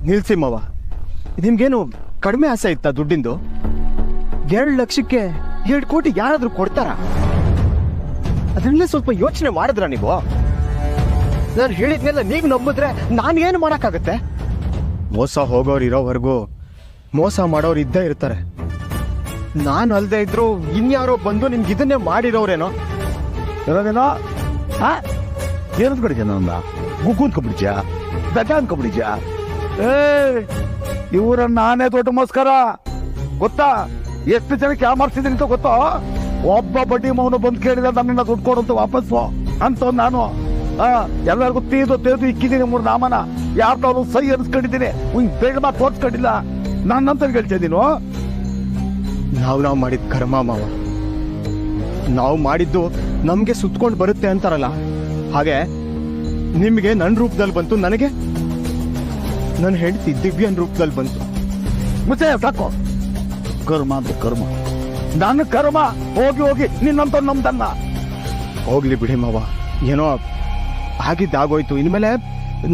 ನಿಲ್ಸಿ ಮಾವ, ನಿಮ್ಗೇನು ಕಡಿಮೆ ಆಸೆ ಇತ್ತಾ ದುಡ್ಡಿಂದು? 2 ಲಕ್ಷಕ್ಕೆ 2 ಕೋಟಿ ಯಾರಾದ್ರೂ ಕೊಡ್ತಾರ? ಅದನ್ನೇ ಸ್ವಲ್ಪ ಯೋಚನೆ ಮಾಡಿದ್ರ ನೀವು? ನಾನು ಹೇಳಿದ್ನೆಲ್ಲ ನೀವು ನಂಬಿದ್ರೆ ನಾನು ಏನು ಮಾಡಕ್ಕಾಗತ್ತೆ? ಮೋಸ ಹೋಗೋರು ಇರೋವರೆಗೂ ಮೋಸ ಮಾಡೋರು ಇದ್ದೇ ಇರ್ತಾರೆ. ನಾನು ಅಲ್ದೇ ಇದ್ರು ಇನ್ಯಾರೋ ಬಂದು ನಿಮ್ಗೆ ಇದನ್ನೇ ಮಾಡಿರೋರೇನೋ. ಏನೋ ಏನಂತ ಕಡಿದ್ಯಾ? ನನ್ನ ಗುಗ್ಗು ಅಂದ್ಕೊಬಿಡಿದ್ಯಾ? ಗಜ ಅಂದ್ಕೊಬಿಡಿದ್ಯಾ? ಇವರನ್ನ ನಾನೇ ದೊಡ್ಡ ಮಸ್ಕರ ಗೊತ್ತಾ? ಎಷ್ಟು ಜನಕ್ಕೆ ಯಾಮಾರ್ಸಿದೀನಿ ಅಂತ ಗೊತ್ತೋ? ಒಬ್ಬ ಬಡ್ಡಿ ಮೌನ ಬಂದು ಕೇಳಿದ ನನ್ನನ್ನ ದುಡ್ಡು ಕೊಡುವಂತ ವಾಪಸ್ಸು ಅಂತ ನಾನು ಎಲ್ಲರಿಗೂ ತೇದು ಇಕ್ಕಿದ್ದೀನಿ 3 ನಾಮನ. ಯಾರು ಸೈ ಅನ್ಸ್ಕೊಂಡಿದ್ದೀನಿ, ಬೇಡ ಮಾತು ತೋರ್ಸ್ಕೊಂಡಿಲ್ಲ. ನನ್ನಂತ ಹೇಳ್ತಾ ನೀನು. ನಾವು ಮಾಡಿದ ಕರ್ಮ ಮಾವ, ನಾವು ಮಾಡಿದ್ದು ನಮ್ಗೆ ಸುತ್ಕೊಂಡು ಬರುತ್ತೆ ಅಂತಾರಲ್ಲ, ಹಾಗೆ ನಿಮ್ಗೆ ನನ್ನ ರೂಪದಲ್ಲಿ ಬಂತು, ನನಗೆ ನನ್ನ ಹೆಂಡತಿ ದಿವ್ಯನ್ ರೂಪದಲ್ಲಿ ಬಂತು. ಮುಚ್ಚೆ ಸಾಕು. ಕರ್ಮ ಅಂದ್ರೆ ಕರ್ಮ, ನನ್ನ ಕರ್ಮ ಹೋಗಿ ಹೋಗಿ ನಿನ್ನಂತ ನಮ್ದನ್ನ. ಹೋಗ್ಲಿ ಬಿಡಿ ಮಾವ, ಏನೋ ಆಗಿದ್ದಾಗೋಯ್ತು. ಇನ್ಮೇಲೆ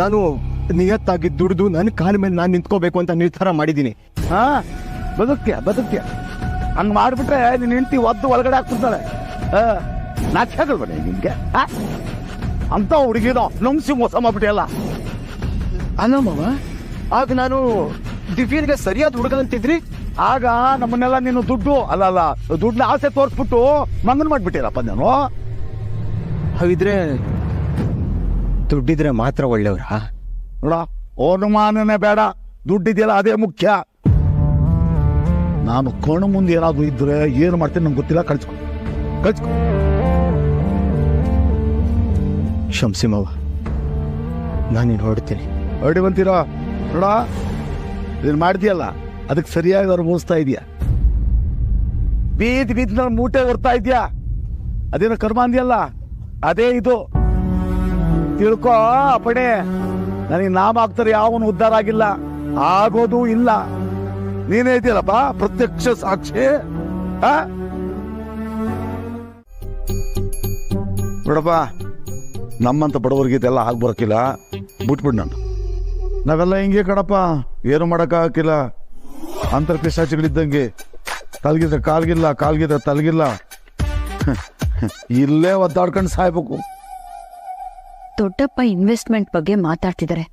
ನಾನು ನಿಯತ್ತಾಗಿ ದುಡ್ದು ನನ್ನ ಕಾಲ ಮೇಲೆ ನಾನು ನಿಂತ್ಕೋಬೇಕು ಅಂತ ನಿರ್ಧಾರ ಮಾಡಿದ್ದೀನಿ. ಬದುಕ್ಯ ಹಂಗ್ ಮಾಡ್ಬಿಟ್ರೆ ನಿನ್ ಹೆಂಡತಿ ಒದ್ದು ಒಳಗಡೆ ಹಾಕ್ಬಿಡ್ತಾಳೆ. ನಾಚ್ಯಾಗಲ್ವ ನಿಮ್ಗೆ? ಅಂತ ಹುಡುಗಿನೋ ನಮ್ಸಿ ಮೋಸ ಮಾಡ್ಬಿಟ್ಟಿಯಲ್ಲ. ಅಲ್ಲ ಮಾವ, ಆಗ ನಾನು ದಿವ್ಯನಿಗೆ ಸರಿಯಾದ ಹುಡುಗಂತಿದ್ರಿ. ಆಗ ನಮ್ಮನ್ನೆಲ್ಲ ನೀನು ದುಡ್ಡನ್ನ ಆಸೆ ತೋರಿಸ್ಬಿಟ್ಟು ಮಂಗನ್ ಮಾಡ್ಬಿಟ್ಟಿರಪ್ಪ ನಾನು. ಹಾಗಿದ್ರೆ ದುಡ್ಡಿದ್ರೆ ಮಾತ್ರ ಒಳ್ಳೆಯವ್ರ? ನೋಡ, ಅನುಮಾನನೇ ಬೇಡ, ದುಡ್ಡಿದೆಯಲ್ಲ ಅದೇ ಮುಖ್ಯ. ನಾನು ಕಣ್ಣು ಮುಂದೆ ಏನಾದ್ರು ಇದ್ರೆ ಏನು ಮಾಡ್ತೀನಿ ನಂಗೆ ಗೊತ್ತಿಲ್ಲ. ಕಳ್ಸ್ಕೊ. ಕ್ಷಮಿಸಿ ಮಾವ, ನಾನಿನ್ ಹೊರಡ್ತೀನಿ. ಹೊರಡಿವಂತೀರೋ? ನೋಡ, ಇದನ್ನ ಮಾಡ್ತೀಯಲ್ಲ ಅದಕ್ಕೆ ಸರಿಯಾಗಿ ಅನುಭವಿಸ್ತಾ ಇದೆಯಾ. ಬೀದಿ ನಾನು ಮೂಟೆ ಹೊರ್ತಾ ಇದೆಯಾ, ಅದೇನೋ ಕರ್ಮ ಅಂದ್ಯಲ್ಲ, ಅದೇ ಇದು. ತಿಳ್ಕೋ ಪಡೆ, ನನಗೆ ನಾಮ ಆಗ್ತಾರೆ ಯಾವನು ಉದ್ಧಾರ ಆಗಿಲ್ಲ, ಆಗೋದು ಇಲ್ಲ. ನೀನೇ ಇದೆಯಲ್ಲಪ್ಪ ಪ್ರತ್ಯಕ್ಷ ಸಾಕ್ಷಿ. ನೋಡಪ್ಪ, ನಮ್ಮಂತ ಬಡವರಿಗೆ ಇದೆಲ್ಲ ಆಗ್ಬರಕಿಲ್ಲ, ಬಿಟ್ಬಿಡ್. ನಾವೆಲ್ಲ ಹಿಂಗೆ ಕಣಪ್ಪ, ಏನು ಮಾಡೋಕ್ಕಾಗಿಲ್ಲ. ಅಂತರ್ ಪಿಶಾಚಿಗಳಿದ್ದಂಗೆ, ತಲಗಿದ್ರೆ ಕಾಲ್ಗಿಲ್ಲ, ಕಾಲ್ಗಿದ್ರೆ ತಲಗಿಲ್ಲ. ಇಲ್ಲೇ ಒದ್ದಾಡ್ಕೊಂಡು ಸಾಯ್ಬೇಕು. ದೊಡ್ಡಪ್ಪ ಇನ್ವೆಸ್ಟ್ಮೆಂಟ್ ಬಗ್ಗೆ ಮಾತಾಡ್ತಿದ್ದಾರೆ,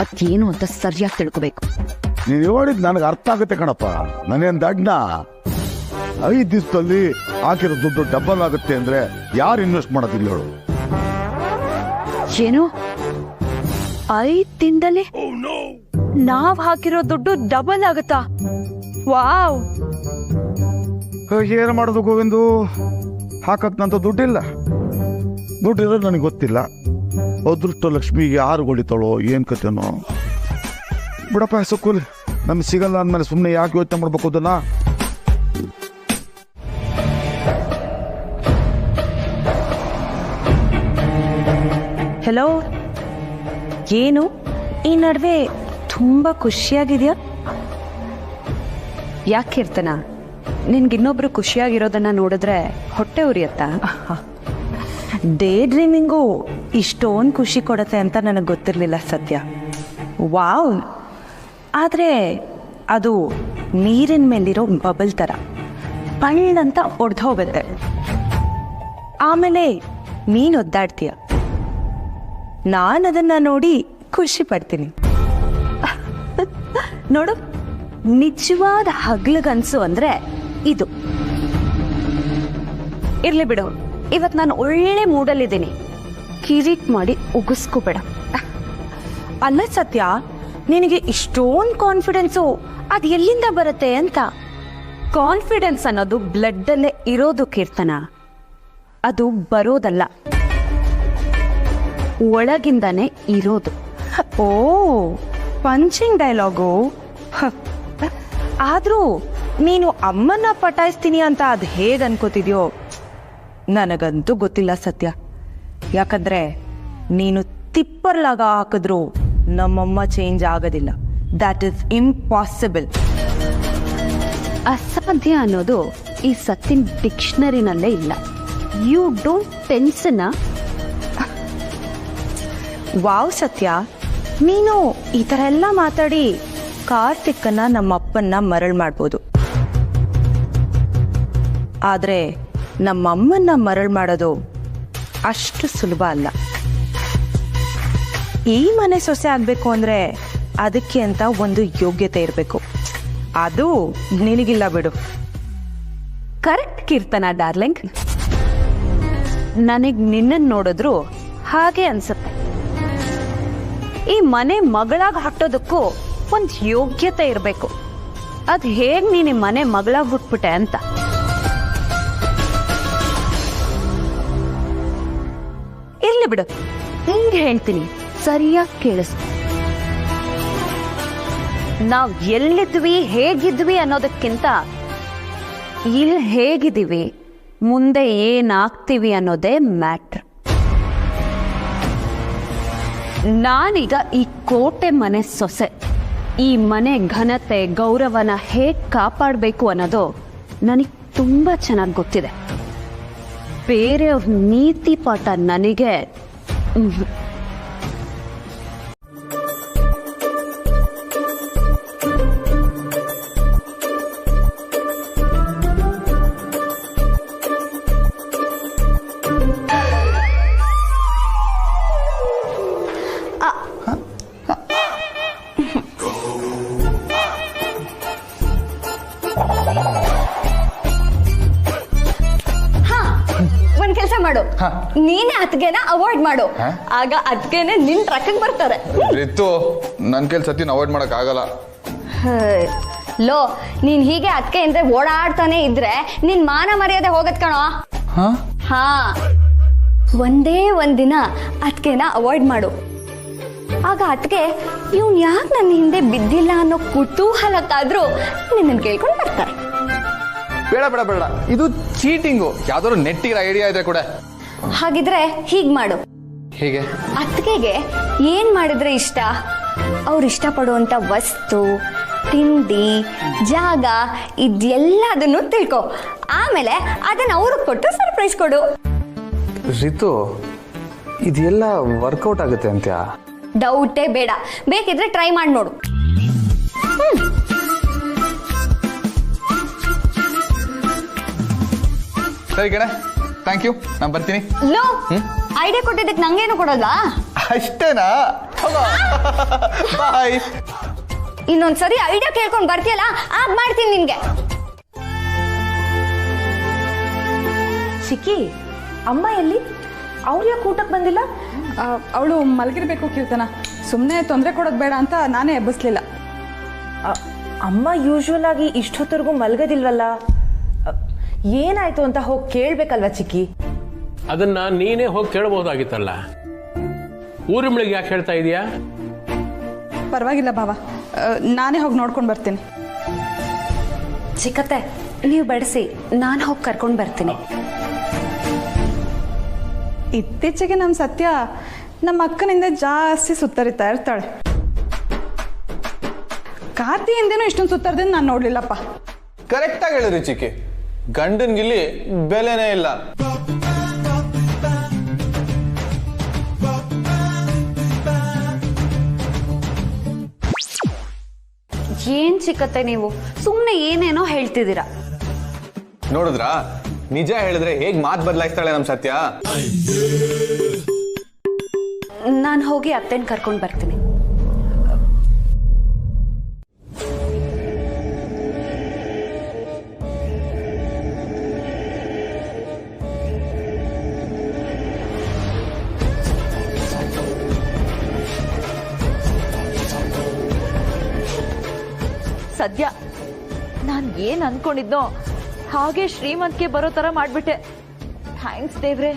ಅದೇನು ಅಂತ ಸರಿಯಾಗಿ ತಿಳ್ಕೋಬೇಕು. ನೀನು ಹೇಳಿದ್ ನನಗೆ ಅರ್ಥ ಆಗುತ್ತೆ ಕಣಪ್ಪ. ನಾನೇನ್ ದಡ್ನ? 5 ದಿವಸದಲ್ಲಿ ಹಾಕಿರೋ ದುಡ್ಡು ಡಬಲ್ ಆಗುತ್ತೆ ಅಂದ್ರೆ ಯಾರು ಇನ್ವೆಸ್ಟ್ ಮಾಡೋದಿಲ್ಲ ಹೇಳು? ಏನು 5 ದಿನದಲ್ಲಿ ನಾವ್ ಹಾಕಿರೋ ದುಡ್ಡು ಡಬಲ್ ಆಗುತ್ತಾ? ವಾವ್! ಏನು ಮಾಡೋದು ಗೋವಿಂದು? ಹಾಕಕ್ನಂತ ದುಡ್ಡಿಲ್ಲ. ದುಡ್ಡಿರೋದು ನನಗೆ ಗೊತ್ತಿಲ್ಲ. ಅದೃಷ್ಟ ಲಕ್ಷ್ಮಿಗೆ ಯಾರು ಹೊಡಿತಾಳೋ ಏನ್ ಕತೆನೋ. ಬಿಡಪ್ಪ, ಸುಕ್ಕೂಲಿ ನಮ್ಗೆ ಸಿಗಲ್ಲ ಅಂದ್ಮೇಲೆ ಸುಮ್ಮನೆ ಯಾಕೆ ಯೋಚನೆ ಮಾಡ್ಬೇಕು ಅದನ್ನ? ಹಲೋ, ಏನು ಈ ನಡುವೆ ತುಂಬಾ ಖುಷಿಯಾಗಿದ್ಯಾ? ಯಾಕಿರ್ತನ? ನಿನ್ಗಿನ್ನೊಬ್ರು ಖುಷಿಯಾಗಿರೋದನ್ನ ನೋಡಿದ್ರೆ ಹೊಟ್ಟೆ ಉರಿಯತ್ತಾ? ಡೇ ಡ್ರೀಮಿಂಗು ಇಷ್ಟೊಂದು ಖುಷಿ ಕೊಡುತ್ತೆ ಅಂತ ನನಗೆ ಗೊತ್ತಿರಲಿಲ್ಲ ಸತ್ಯ. ವಾವ್! ಆದರೆ ಅದು ನೀರಿನ ಮೇಲಿರೋ ಬಬಲ್ ಥರ ಪಳ್ಳಂತ ಒಡೆದು ಹೋಗುತ್ತೆ. ಆಮೇಲೆ ನೀನು ಒದ್ದಾಡ್ತೀಯ, ನಾನು ಅದನ್ನು ನೋಡಿ ಖುಷಿ ಪಡ್ತೀನಿ. ನೋಡು, ನಿಜವಾದ ಹಗ್ಲಗನ್ಸು ಅಂದ್ರೆ ಇದು. ಇರ್ಲಿ ಬಿಡು, ಇವತ್ತು ನಾನು ಒಳ್ಳೆ ಮೂಡಲ್ಲಿದ್ದೀನಿ, ಕಿರಿಕ್ ಮಾಡಿ ಉಗಿಸ್ಕೋಬೇಡ. ಅಲ್ಲ ಸತ್ಯ, ನಿನಗೆ ಇಷ್ಟೊಂದು ಕಾನ್ಫಿಡೆನ್ಸು ಅದು ಎಲ್ಲಿಂದ ಬರುತ್ತೆ ಅಂತ? ಕಾನ್ಫಿಡೆನ್ಸ್ ಅನ್ನೋದು ಬ್ಲಡ್ಡಲ್ಲೇ ಇರೋದು ಕೀರ್ತನ, ಅದು ಬರೋದಲ್ಲ, ಒಳಗಿಂದಾನೆ ಇರೋದು. ಓ, ಪಂಚಿಂಗ್ ಡೈಲಾಗು. ಆದರೂ ನೀನು ಅಮ್ಮನ್ನ ಪಟಾಯಿಸ್ತೀನಿ ಅಂತ ಅದು ಹೇಗೆ ಅನ್ಕೋತಿದ್ಯೋ ನನಗಂತೂ ಗೊತ್ತಿಲ್ಲ ಸತ್ಯ. ಯಾಕಂದ್ರೆ ನೀನು ತಿಪ್ಪರ್ಲಾಗ ಹಾಕಿದ್ರು ನಮ್ಮಮ್ಮ ಚೇಂಜ್ ಆಗೋದಿಲ್ಲ. That is impossible. ಅಸಾಧ್ಯ ಅನ್ನೋದು ಈ ಸತ್ತಿನ ಡಿಕ್ಷನರಿನಲ್ಲೇ ಇಲ್ಲ. You don't tension. ವಾವ್ ಸತ್ಯ, ನೀನು ಈ ಥರ ಎಲ್ಲ ಮಾತಾಡಿ ಕಾರ್ತಿಕನ್ನ ನಮ್ಮಪ್ಪನ್ನ ಮರಳು ಮಾಡ್ಬೋದು, ಆದರೆ ನಮ್ಮಮ್ಮನ್ನ ಮರಳು ಮಾಡೋದು ಅಷ್ಟು ಸುಲಭ ಅಲ್ಲ. ಈ ಮನೆ ಸೊಸೆ ಆಗಬೇಕು ಅಂದರೆ ಅದಕ್ಕೆ ಅಂತ ಒಂದು ಯೋಗ್ಯತೆ ಇರಬೇಕು. ಅದು ನಿನಗಿಲ್ಲ ಬಿಡು. ಕರೆಕ್ಟ್ ಕೀರ್ತನ ಡಾರ್ಲಿಂಗ್, ನನಗೆ ನಿನ್ನನ್ನು ನೋಡಿದ್ರು ಹಾಗೆ ಅನ್ಸುತ್ತೆ. ಈ ಮನೆ ಮಗಳಾಗಿ ಹಾಕೋದಕ್ಕೂ ಒಂದು ಯೋಗ್ಯತೆ ಇರಬೇಕು. ಅದು ಹೇಗೆ ನೀನು ಮನೆ ಮಗಳಾಗಿ ಹುಟ್ಬಿಟ್ಟೆ ಅಂತ. ಇರ್ಲಿ ಬಿಡು, ಹಿಂಗೆ ಹೇಳ್ತೀನಿ, ಸರಿಯಾಗಿ ಕೇಳಿಸ್. ನಾವು ಎಲ್ಲಿದ್ವಿ ಹೇಗಿದ್ವಿ ಅನ್ನೋದಕ್ಕಿಂತ ಇಲ್ಲಿ ಹೇಗಿದ್ದೀವಿ ಮುಂದೆ ಏನಾಗ್ತೀವಿ ಅನ್ನೋದೇ ಮ್ಯಾಟ್ರ್. ನಾನೀಗ ಈ ಕೋಟೆ ಮನೆ ಸೊಸೆ. ಈ ಮನೆ ಘನತೆ ಗೌರವನ ಹೇಗೆ ಕಾಪಾಡಬೇಕು ಅನ್ನೋದು ನನಗೆ ತುಂಬ ಚೆನ್ನಾಗಿ ಗೊತ್ತಿದೆ. ಬೇರೆಯವ್ರ ನೀತಿ ಪಾಠ ನನಗೆ ಒಂದ್ ಕೆಲಸ ಮಾಡು, ನೀನೇ ಅತ್ಗೆನ ಅವಾಯ್ಡ್ ಮಾಡು. ಆಗ ಅತ್ಗೆನೆ ನಿನ್ ಟ್ರಕ್ಕಿಗೆ ಬರ್ತಾರೆ. ನನ್ ಕೆಲ್ ಸತಿನ ಅವಾಯ್ಡ್ ಮಾಡಕ್ ಆಗಲ್ಲ. ಲೋ, ನೀನ್ ಹೀಗೆ ಅತ್ಗೆ ಅಂದ್ರೆ ಓಡಾಡ್ತಾನೆ ಇದ್ರೆ ನಿನ್ ಮಾನ ಮರ್ಯಾದೆ ಹೋಗತ್ ಕಣೋ. ಹಾ, ಒಂದೇ ಒಂದಿನ ಅತ್ಗೆನ ಅವಾಯ್ಡ್ ಮಾಡು. ಆಗ ಅತ್ಗೆ ಇವ್ನ್ ಯಾಕೆ ನನ್ನ ಹಿಂದೆ ಬಿದ್ದಿಲ್ಲ ಅನ್ನೋ ಕುತೂಹಲಕ್ಕಾದ್ರೂ ನಿನ್ನನ್ ಕೇಳ್ಕೊಂಡು ಬರ್ತಾರೆ. ಬೇಡ ಬೇಡ ಬೇಡ, ಇದು ಚೀಟಿಂಗು. ಯಾವ್ದಾದ್ರು ನೆಟ್ಟಿಗೆ ಐಡಿಯಾ ಇದೆ ಕೂಡ. ಹಾಗಿದ್ರೆ ಹೀಗ್ ಮಾಡು. ಹೇಗೆ? ಅತ್ತಿಗೆಗೆ ಏನ್ ಮಾಡಿದ್ರೆ ಇಷ್ಟ, ಅವ್ರು ಇಷ್ಟಪಡುವಂತ ವಸ್ತು, ತಿಂಡಿ, ಜಾಗ ಇದೆಲ್ಲದನ್ನು ತಿಳ್ಕೊ. ಆಮೇಲೆ ಅದನ್ನ ಅವ್ರಿಗೆ ಕೊಟ್ಟು ಸರ್ಪ್ರೈಸ್ ಕೊಡು. ರಿತು, ಇದೆಲ್ಲ ವರ್ಕೌಟ್ ಆಗುತ್ತೆ ಅಂತ? ಡೌಟೇ ಬೇಡ, ಬೇಕಿದ್ರೆ ಟ್ರೈ ಮಾಡಿ ನೋಡು. ಸರಿ ಕಣೆ, ಥ್ಯಾಂಕ್ ಯು, ನಾನು ಬರ್ತೀನಿ. ಲೋ, ಐಡಿಯಾ ಕೊಟ್ಟಿದ್ದಕ್ಕೆ ನಂಗೇನು ಕೊಡೋದಾ? ಅಷ್ಟೇನಾ? ಬಾಯ್. ಇನ್ನೊಂದ್ಸರಿ ಐಡಿಯಾ ಕೇಳ್ಕೊಂಡು ಬರ್ತೀಯಲ್ಲ, ಆಗ ಮಾಡ್ತೀನಿ ನಿನ್ಗೆ. ಚಿಕ್ಕಿ, ಅಮ್ಮ ಎಲ್ಲಿ? ಅವ್ರು ಯಾಕೆ ಊಟಕ್ಕೆ ಬಂದಿಲ್ಲ? ಅವಳು ಮಲಗಿರ್ಬೇಕು ಕೀರ್ತನ. ಸುಮ್ಮನೆ ತೊಂದರೆ ಕೊಡೋದು ಬೇಡ ಅಂತ ನಾನೇ ಎಬ್ಬಿಸ್ಲಿಲ್ಲ. ಅಮ್ಮ ಯೂಶ್ವಲ್ ಆಗಿ ಇಷ್ಟೊತ್ತರೆಗೂ ಮಲಗೋದಿಲ್ವಲ್ಲ, ಏನಾಯ್ತು ಅಂತ ಹೋಗಿ ಕೇಳ್ಬೇಕಲ್ವಾ ಚಿಕ್ಕಿ? ಅದನ್ನ ನೀನೇ ಹೋಗಿ ಕೇಳಬಹುದಾಗಿತ್ತಲ್ಲ. ಊರಿಮ್ಳಿಗೆ ಯಾಕೆ ಹೇಳ್ತಾ ಇದೀಯಾ? ಪರವಾಗಿಲ್ಲ ಬಾವ, ನಾನೇ ಹೋಗಿ ನೋಡ್ಕೊಂಡು ಬರ್ತೀನಿ. ಚಿಕ್ಕತ್ತೆ, ನೀವು ಬಡಿಸಿ, ನಾನು ಹೋಗಿ ಕರ್ಕೊಂಡು ಬರ್ತೀನಿ. ಇತ್ತೀಚೆಗೆ ನಮ್ಮ ಸತ್ಯ ನಮ್ಮ ಅಕ್ಕನಿಂದ ಜಾಸ್ತಿ ಸುತ್ತರಿತಾ ಇರ್ತಾಳೆ. ಕಾರ್ತಿಯಿಂದೇನೂ ಇಷ್ಟೊಂದು ಸುತ್ತರ್ದಿಂದ ನಾನು ನೋಡ್ಲಿಲ್ಲಪ್ಪ. ಕರೆಕ್ಟಾಗಿ ಹೇಳಿದ್ರಿ ಚಿಕ್ಕಿ, ಗಂಡನ್ಗಿಲ್ಲಿ ಬೆಲೆನೇ ಇಲ್ಲ. ಏನ್ ಚಿಕ್ಕತ್ತೆ, ನೀವು ಸುಮ್ಮನೆ ಏನೇನೋ ಹೇಳ್ತಿದ್ದೀರಾ. ನೋಡಿದ್ರಾ, ನಿಜ ಹೇಳಿದ್ರೆ ಹೇಗ್ ಮಾತು ಬದಲಾಯಿಸ್ತಾಳೆ ನಮ್ ಸತ್ಯ. ನಾನು ಹೋಗಿ ಅತ್ತೆನ ಕರ್ಕೊಂಡು ಬರ್ತೀನಿ. ಸದ್ಯ ನಾನು ಏನ್ ಅನ್ಕೊಂಡಿದ್ನೋ ಹಾಗೆ ಶ್ರೀಮಂತಿಗೆ ಬರೋ ತರ ಮಾಡ್ಬಿಟ್ಟೆ. ಥ್ಯಾಂಕ್ಸ್ ದೇವ್ರೆ.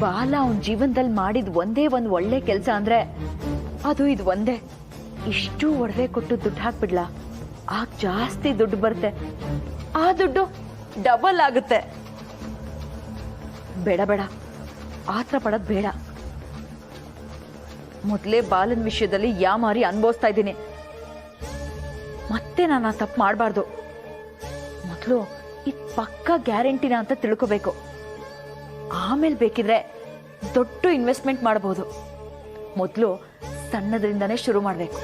ಬಾಲ ಅವನ್ ಜೀವನದಲ್ಲಿ ಮಾಡಿದ್ ಒಂದೇ ಒಂದ್ ಒಳ್ಳೆ ಕೆಲ್ಸ ಅಂದ್ರೆ ಅದು ಇದು ಒಂದೇ. ಇಷ್ಟು ಒಡವೆ ಕೊಟ್ಟು ದುಡ್ಡು ಹಾಕ್ಬಿಡ್ಲಾ, ಆಗ ಜಾಸ್ತಿ ದುಡ್ಡು ಬರುತ್ತೆ, ಆ ದುಡ್ಡು ಡಬಲ್ ಆಗುತ್ತೆ. ಬೇಡ ಬೇಡ, ಆತ್ರ ಪಡೋದ್ ಬೇಡ. ಮೊದಲೇ ಬಾಲನ್ ವಿಷಯದಲ್ಲಿ ಯಾಮಾರಿ ಅನುಭವಿಸ್ತಾ ಇದ್ದೀನಿ. ಮತ್ತೆ ನಾನು ತಪ್ಪು ಮಾಡಬಾರ್ದು. ಮೊದಲು ಇದು ಪಕ್ಕ ಗ್ಯಾರಂಟಿನ ಅಂತ ತಿಳ್ಕೋಬೇಕು. ಆಮೇಲೆ ಬೇಕಿದ್ರೆ ದೊಡ್ಡ ಇನ್ವೆಸ್ಟ್ಮೆಂಟ್ ಮಾಡಬಹುದು. ಮೊದಲು ಸಣ್ಣದ್ರಿಂದಾನೇ ಶುರು ಮಾಡಬೇಕು.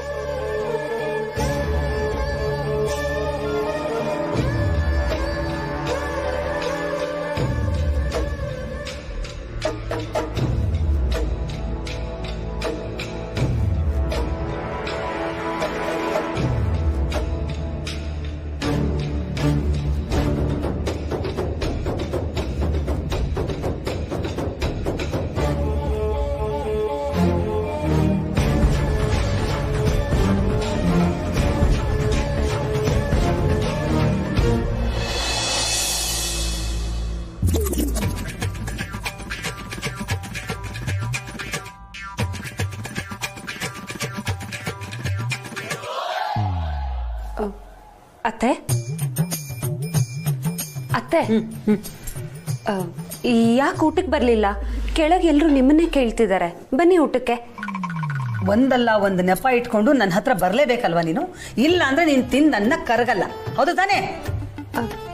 ಅತ್ತೆ ಅತ್ತೆ ಯಾಕೆ ಊಟಕ್ಕೆ ಬರಲಿಲ್ಲ? ಕೆಳಗೆ ಎಲ್ಲರೂ ನಿಮ್ಮನ್ನೇ ಕೇಳ್ತಿದ್ದಾರೆ. ಬನ್ನಿ ಊಟಕ್ಕೆ. ಒಂದಲ್ಲ ಒಂದು ನೆಪ ಇಟ್ಕೊಂಡು ನನ್ನ ಹತ್ರ ಬರಲೇಬೇಕಲ್ವಾ ನೀನು? ಇಲ್ಲ ಅಂದ್ರೆ ನೀನು ತಿಂದು ನನ್ನ ಕರಗಲ್ಲ. ಹೌದು ತಾನೇ?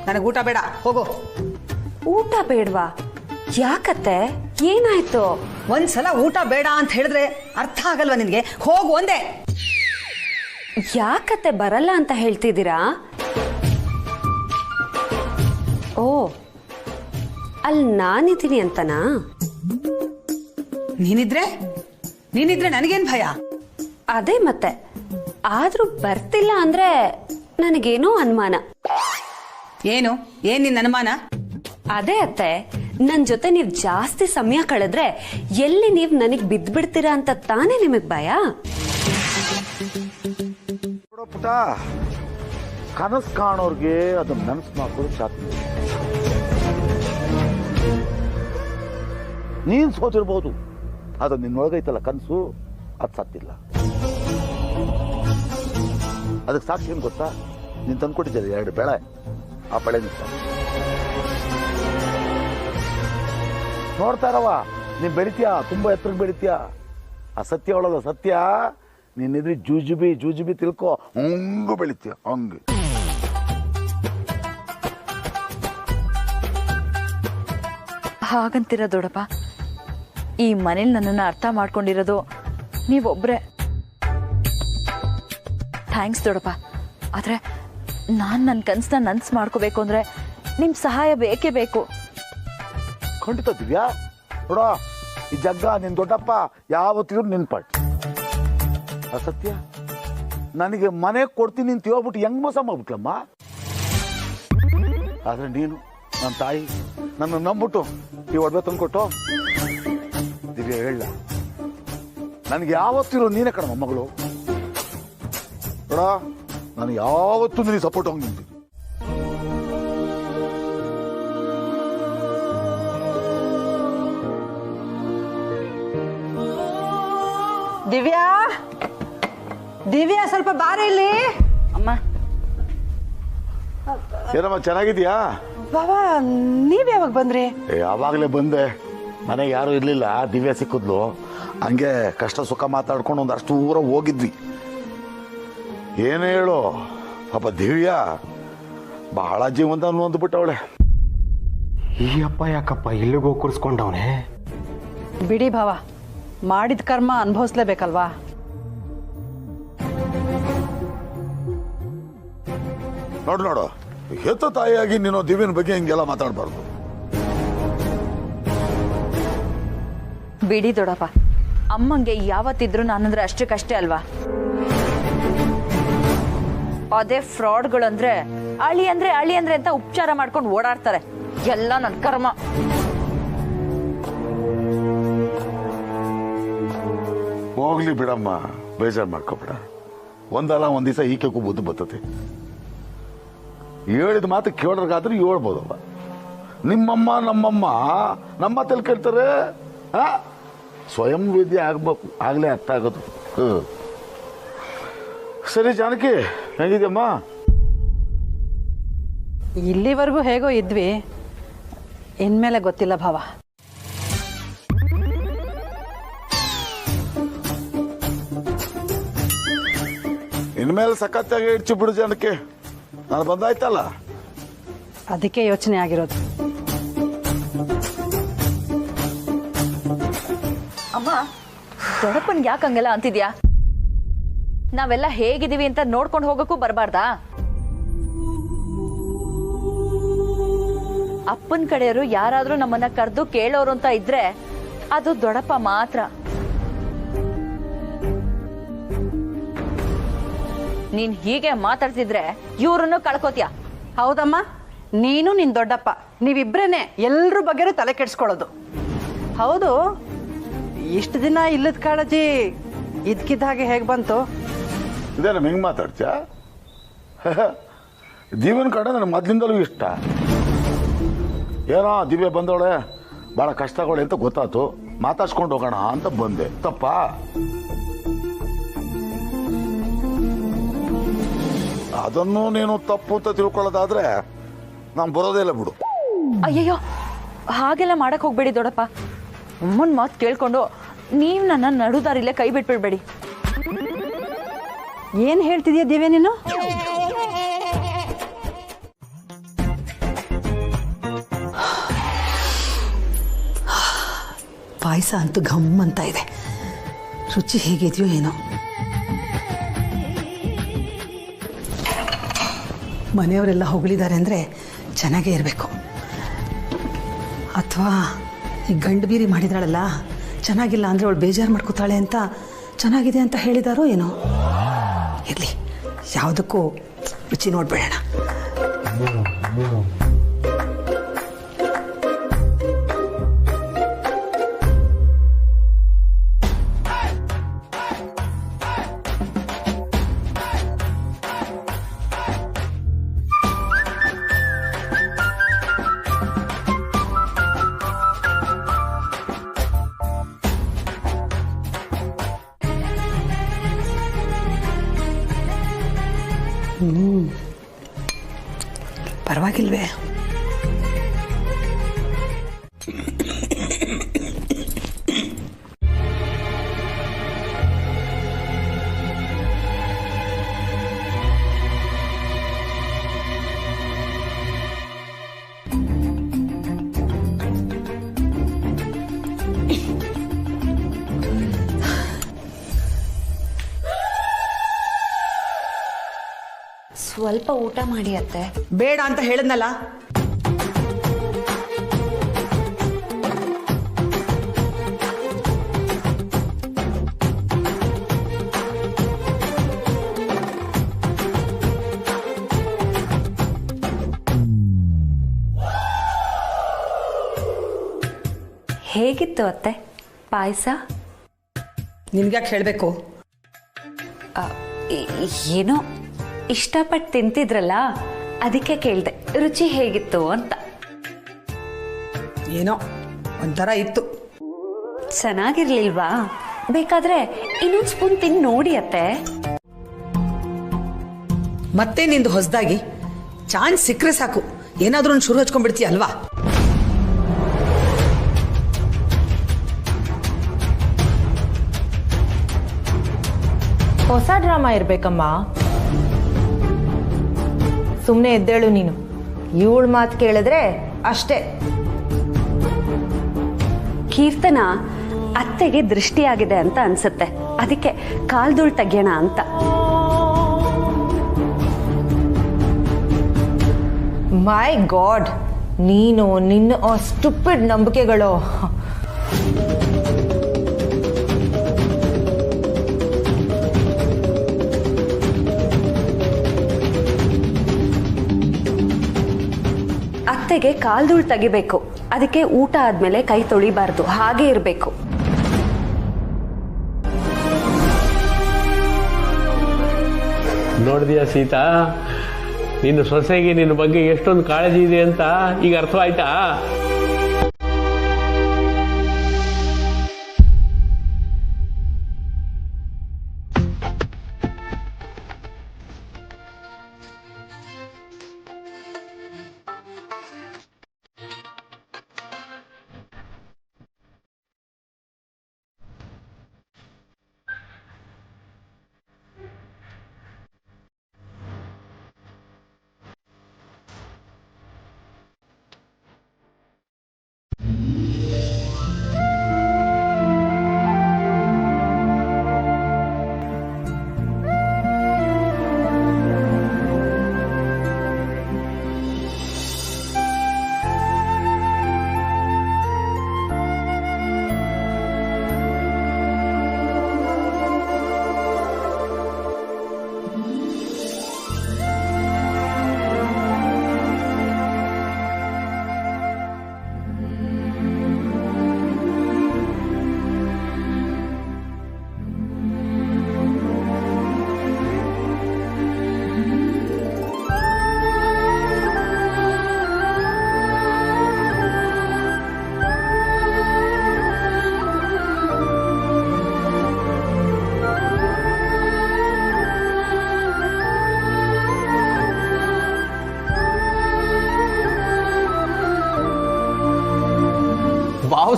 ನನಗೆ ಊಟ ಬೇಡ, ಹೋಗು. ಊಟ ಬೇಡವಾ? ಯಾಕತ್ತೆ, ಏನಾಯ್ತು? ಒಂದ್ಸಲ ಊಟ ಬೇಡ ಅಂತ ಹೇಳಿದ್ರೆ ಅರ್ಥ ಆಗಲ್ವಾ ನಿನಗೆ? ಹೋಗು ಒಂದೇ. ಯಾಕತ್ತೆ ಬರಲ್ಲ ಅಂತ ಹೇಳ್ತಿದ್ದೀರಾ? ಓ, ಅಲ್ಲಿ ನಾನಿದ್ದೀನಿ ಅಂತನಾ? ನೀನಿದ್ರೆ ನನಗೇನ್ ಭಯ? ಅದೇ ಮತ್ತೆ. ಆದ್ರೂ ಬರ್ತಿಲ್ಲ ಅಂದ್ರೆ ನನಗೇನೋ ಅನುಮಾನ. ಏನ್ ನಿನ್ನ ಅನುಮಾನ? ಅದೇ ಅತ್ತೆ, ನನ್ ಜೊತೆ ನೀವ್ ಜಾಸ್ತಿ ಸಮಯ ಕಳೆದ್ರೆ ಎಲ್ಲಿ ನೀವ್ ನನಗ್ ಬಿದ್ದ್ಬಿಡ್ತೀರಾ ಅಂತ ತಾನೇ ನಿಮಗ್ ಭಯ? ಪುಟ, ಕನಸು ಕಾಣೋರ್ಗೆ ಅದನ್ನ ನನಸು ಮಾಡ್ಕೊಳ್ಳೋ ಚಾತಿ. ನೀನ್ ಸೋತಿರ್ಬೋದು, ಅದು ನಿನ್ನೊಳಗೈತಲ್ಲ ಕನಸು, ಅದು ಸತ್ತಿಲ್ಲ. ಅದಕ್ಕೆ ಸಾಕ್ಷಿ ಏನ್ ಗೊತ್ತಾ? ನೀನ್ ತಂದ್ಕೊಟ್ಟಿದ್ದೆ 2 ಬೆಳೆ, ಆ ಬೆಳೆ ನಿಂತ ನೋಡ್ತಾ ಇರವ. ನೀನ್ ಬೆಳಿತೀಯ, ತುಂಬಾ ಎತ್ತರಕ್ಕೆ ಬೆಳಿತೀಯ. ಆ ಸತ್ಯ ಒಳದ ಸತ್ಯ ನಿನ್ನಿದ್ರಿ ಜೂಜುಬಿ ತಿಳ್ಕೊ, ಹಂಗು ಬೆಳಿತೀಯ ಹಂಗೆ. ಹಾಗಂತೀರ ದೊಡ್ಡಪ್ಪ? ಈ ಮನೇಲಿ ನನ್ನನ್ನು ಅರ್ಥ ಮಾಡ್ಕೊಂಡಿರೋದು ನೀವೊಬ್ರೆ. ಥ್ಯಾಂಕ್ಸ್ ದೊಡ್ಡಪ್ಪ. ಆದ್ರೆ ನಾನು ನನ್ನ ಕನಸನ್ನ ನನಸು ಮಾಡ್ಕೋಬೇಕು ಅಂದ್ರೆ ನಿಮ್ ಸಹಾಯ ಬೇಕೇ ಬೇಕು. ಖಂಡಿತ ದಿವ್ಯಾ. ನೋಡ, ಈ ಜಗ್ಗ ನಿನ್ ದೊಡ್ಡಪ್ಪ ಯಾವತ್ತಿದ್ರು ನಿನ್ ಪಟ್. ಅಸತ್ಯ ನನಗೆ ಮನೆ ಕೊಡ್ತೀನಿ ಅಂತ ಹೇಳ್ಬಿಟ್ಟು ಹೆಂಗ್ ಮೋಸ ಮಾಡ್ಬಿಟ್ಲಮ್ಮ. ಆದ್ರೆ ನೀನು ನನ್ನ ತಾಯಿ ನನ್ನ ನಂಬಿಟ್ಟು ಈ ಒಡವೆ ತಂದ್ಕೊಟ್ಟು ದಿವ್ಯಾ ಹೇಳ, ನನಗೆ ಯಾವತ್ತಿರೋ ನೀನೇ ಕಣಮ್ಮ ಮಗಳು. ನೋಡ, ನಾನು ಯಾವತ್ತೂ ನಿನಗೆ ಸಪೋರ್ಟ್ ಹೋಗಿ ನಿಂತೀನಿ. ದಿವ್ಯಾ ಸ್ವಲ್ಪ ಬಾರ ಇಲ್ಲಿ. ಅಮ್ಮ, ಏನಮ್ಮ ಚೆನ್ನಾಗಿದ್ಯಾ? ಬಾಬಾ, ನೀವ್ ಯಾವಾಗ ಬಂದ್ರಿ? ಯಾವಾಗಲೇ ಬಂದೆ. ಮನೆಗೆ ಯಾರು ಇರ್ಲಿಲ್ಲ, ದಿವ್ಯಾ ಸಿಕ್ಕಿದ್ಲು. ಹಂಗೆ ಕಷ್ಟ ಸುಖ ಮಾತಾಡ್ಕೊಂಡು ಒಂದಷ್ಟು ಊರ ಹೋಗಿದ್ವಿ. ಏನು ಹೇಳು ಪಾಪ, ದಿವ್ಯಾ ಬಹಳ ಜೀವಂತ ಅಂದ್ಬಿಟ್ಟವಳೆ. ಈ ಅಪ್ಪ ಯಾಕಪ್ಪ ಇಲ್ಲಿಗೆ ಹೋಗಿ ಕೂರಿಸ್ಕೊಂಡವನೆ? ಬಿಡಿ ಭಾವ, ಮಾಡಿದ ಕರ್ಮ ಅನುಭವಿಸ್ಲೇಬೇಕಲ್ವಾ? ನೋಡು, ಹೆತ್ತ ತಾಯಿಯಾಗಿ ನೀನು ದಿವ್ಯನ ಬಗ್ಗೆ ಹಿಂಗೆಲ್ಲ ಮಾತಾಡಬಾರ್ದು. ಬಿಡಿ ದೊಡ್ಡಪ್ಪ, ಅಮ್ಮಂಗೆ ಯಾವತ್ತಿದ್ರು ನಾನಂದ್ರೆ ಅಷ್ಟಕ್ಕಷ್ಟೇ ಅಲ್ವಾ? ಅದೇ ಫ್ರಾಡ್ಗಳಂದ್ರೆ ಅಳಿ ಅಂದ್ರೆ ಅಂತ ಉಪಚಾರ ಮಾಡ್ಕೊಂಡು ಓಡಾಡ್ತಾರೆ. ಎಲ್ಲ ನನ್ನ ಕರ್ಮ. ಹೋಗ್ಲಿ ಬಿಡಮ್ಮ, ಬೇಜಾರು ಮಾಡ್ಕೊಬೇಡ. ಒಂದಲ್ಲ ಒಂದ್ ದಿವಸ ಈಕೆಗೂ ಬುದ್ಧಿ ಬರ್ತದೆ. ಹೇಳಿದ ಮಾತು ಕೇಳೋರ್ಗಾದ್ರೂ ಹೇಳ್ಬೋದಲ್ಲ. ನಿಮ್ಮಮ್ಮ ನಮ್ಮಮ್ಮ ನಮ್ಮ ತಲೆ ಕೇಳ್ತಾರೆ. ಸ್ವಯಂ ವಿದ್ಯೆ ಆಗ್ಬೇಕು, ಆಗ್ಲೇ ಅರ್ಥ ಆಗೋದು. ಸರಿ ಜಾನಕಿ, ಹೇಗಿದ್ಯಮ್ಮ? ಇಲ್ಲಿವರೆಗೂ ಹೇಗೋ ಇದ್ವಿ, ಇನ್ಮೇಲೆ ಗೊತ್ತಿಲ್ಲ ಭಾವ. ಇನ್ಮೇಲೆ ಸಖತ್ತಾಗಿ ಇಡ್ಚಿ ಬಿಡು ಜನಕ್ಕೆ. ನಾನು ಬಂದಾಯ್ತಲ್ಲ, ಅದಕ್ಕೆ ಯೋಚನೆ ಆಗಿರೋದು. ಅಮ್ಮ, ದೊಡ್ಡಪ್ಪನ್ಗೆ ಯಾಕೆ ಹಂಗೆಲ್ಲ ಅಂತಿದ್ಯಾ? ನಾವೆಲ್ಲ ಹೇಗಿದೀವಿ ಅಂತ ನೋಡ್ಕೊಂಡು ಹೋಗಕ್ಕೂ ಬರಬಾರ್ದಾ? ಅಪ್ಪನ ಕಡೆಯವರು ಯಾರಾದ್ರೂ ನಮ್ಮನ್ನ ಕರೆದು ಕೇಳೋರು ಅಂತ ಇದ್ರೆ ಅದು ದೊಡ್ಡಪ್ಪ ಮಾತ್ರ. ನೀನ್ ಹೀಗೆ ಮಾತಾಡ್ತಿದ್ರೆ ಇವ್ರನ್ನು ಕಳ್ಕೋತೀಯ. ಹೌದಮ್ಮ, ನೀನು ನಿನ್ ದೊಡ್ಡಪ್ಪ ನೀವಿಬ್ರೇನೆ ಎಲ್ರ ಬಗ್ಗೆನೂ ತಲೆ ಕೆಡ್ಸ್ಕೊಳ್ಳೋದು. ಹೌದು, ಇಷ್ಟು ದಿನ ಇಲ್ಲದ ಕಾಳಜಿ ಇದ್ಕಿದ್ದ ಹಾಗೆ ಹೇಗೆ ಬಂತು? ಇದೇ ನಮ್ಮ ಹೆಂಗ್ ಮಾತಾಡ್ತೀಯ? ದಿವ್ಯನ ಕಡೆ ನನಗೆ ಮೊದ್ಲಿಂದಲೂ ಇಷ್ಟ. ಏನೋ ದಿವ್ಯ ಬಂದವಳೆ, ಭಾಳ ಕಷ್ಟಗಳು ಅಂತ ಗೊತ್ತಾಯ್ತು, ಮಾತಾಡ್ಸ್ಕೊಂಡು ಹೋಗೋಣ ಅಂತ ಬಂದೆ. ತಪ್ಪಾ? ಅದನ್ನು ನೀನು ತಪ್ಪು ಅಂತ ತಿಳ್ಕೊಳ್ಳೋದಾದ್ರೆ ನಾನು ಬರೋದೇ ಇಲ್ಲ ಬಿಡು. ಅಯ್ಯಯ್ಯೋ, ಹಾಗೆಲ್ಲ ಮಾಡಕ್ ಹೋಗ್ಬೇಡಿ ದೊಡ್ಡಪ್ಪ. ಅಮ್ಮನ ಮಾತು ಕೇಳ್ಕೊಂಡು ನೀವು ನನ್ನ ನಡುದಾರಿಲ್ಲೇ ಕೈ ಬಿಟ್ಬಿಡ್ಬೇಡಿ. ಏನು ಹೇಳ್ತಿದ್ಯಾ ದಿವ್ಯ ನೀನು? ಪಾಯಸ ಅಂತೂ ಘಮ್ ಅಂತ ಇದೆ. ರುಚಿ ಹೇಗಿದೆಯೋ ಏನೋ. ಮನೆಯವರೆಲ್ಲ ಹೊಗಳಿದ್ದಾರೆ ಅಂದರೆ ಚೆನ್ನಾಗೇ ಇರಬೇಕು. ಅಥವಾ ಈ ಗಂಡು ಬೀರಿ ಮಾಡಿದ್ರಳಲ್ಲ, ಚೆನ್ನಾಗಿಲ್ಲ ಅಂದರೆ ಅವಳು ಬೇಜಾರು ಮಾಡ್ಕೋತಾಳೆ ಅಂತ ಚೆನ್ನಾಗಿದೆ ಅಂತ ಹೇಳಿದಾರೋ ಏನೋ. ಇರಲಿ, ಯಾವುದಕ್ಕೂ ರುಚಿ ನೋಡ್ಬೇಡೋಣ. ಪರವಾಗಿಲ್ವೇ? ಸ್ವಲ್ಪ ಊಟ ಮಾಡಿ ಅತ್ತೆ. ಬೇಡ ಅಂತ ಹೇಳಿದ್ನಲ್ಲ. ಹೇಗಿತ್ತು ಅತ್ತೆ ಪಾಯಸ? ನಿನ್ಗ್ಯಾಕೆ ಹೇಳಬೇಕು? ಏನೋ ಇಷ್ಟಪಟ್ಟು ತಿಂತಿದ್ರಲ್ಲ, ಅದಕ್ಕೆ ಕೇಳಿದೆ ರುಚಿ ಹೇಗಿತ್ತು ಅಂತ. ಏನೋ ಒಂಥರ ಇತ್ತು. ಚೆನ್ನಾಗಿರ್ಲಿಲ್ವಾ? ಬೇಕಾದ್ರೆ ಇನ್ನೊಂದು ಸ್ಪೂನ್ ತಿಂದು ನೋಡಿ ಅತ್ತೆ. ಮತ್ತೆ ನಿಂದು ಹೊಸದಾಗಿ ಚಾನ್ಸ್ ಸಿಕ್ಕರೆ ಸಾಕು ಏನಾದ್ರೂ ಒಂದು ಶುರು ಹಚ್ಕೊಂಡ್ಬಿಡ್ತೀಯ ಅಲ್ವಾ? ಹೊಸ ಡ್ರಾಮಾ ಇರ್ಬೇಕಮ್ಮ. ಸುಮ್ಮನೆ ಎದ್ದೇಳು ನೀನು. ಇವಳ ಮಾತು ಕೇಳಿದ್ರೆ ಅಷ್ಟೇ. ಕೀರ್ತನ ಅತ್ತೆಗೆ ದೃಷ್ಟಿಯಾಗಿದೆ ಅಂತ ಅನ್ಸುತ್ತೆ, ಅದಕ್ಕೆ ಕಾಲ್ಧೂಳ್ ತೆಗ್ಯೋಣ ಅಂತ. ಮೈ ಗಾಡ್, ನೀನು ನಿನ್ನ ಸ್ಟುಪಿಡ್ ನಂಬಿಕೆಗಳು. ಅತ್ತೆಗೆ ಕಾಲ್ಧೂಳ್ ತೆಗಿಬೇಕು, ಅದಕ್ಕೆ ಊಟ ಆದ್ಮೇಲೆ ಕೈ ತೊಳಿಬಾರ್ದು, ಹಾಗೆ ಇರಬೇಕು. ನೋಡಿದ್ಯಾ ಸೀತಾ, ನಿನ್ನ ಸೊಸೆಗೆ ನಿನ್ನ ಬಗ್ಗೆ ಎಷ್ಟೊಂದು ಕಾಳಜಿ ಇದೆ ಅಂತ ಈಗ ಅರ್ಥವಾಯ್ತಾ?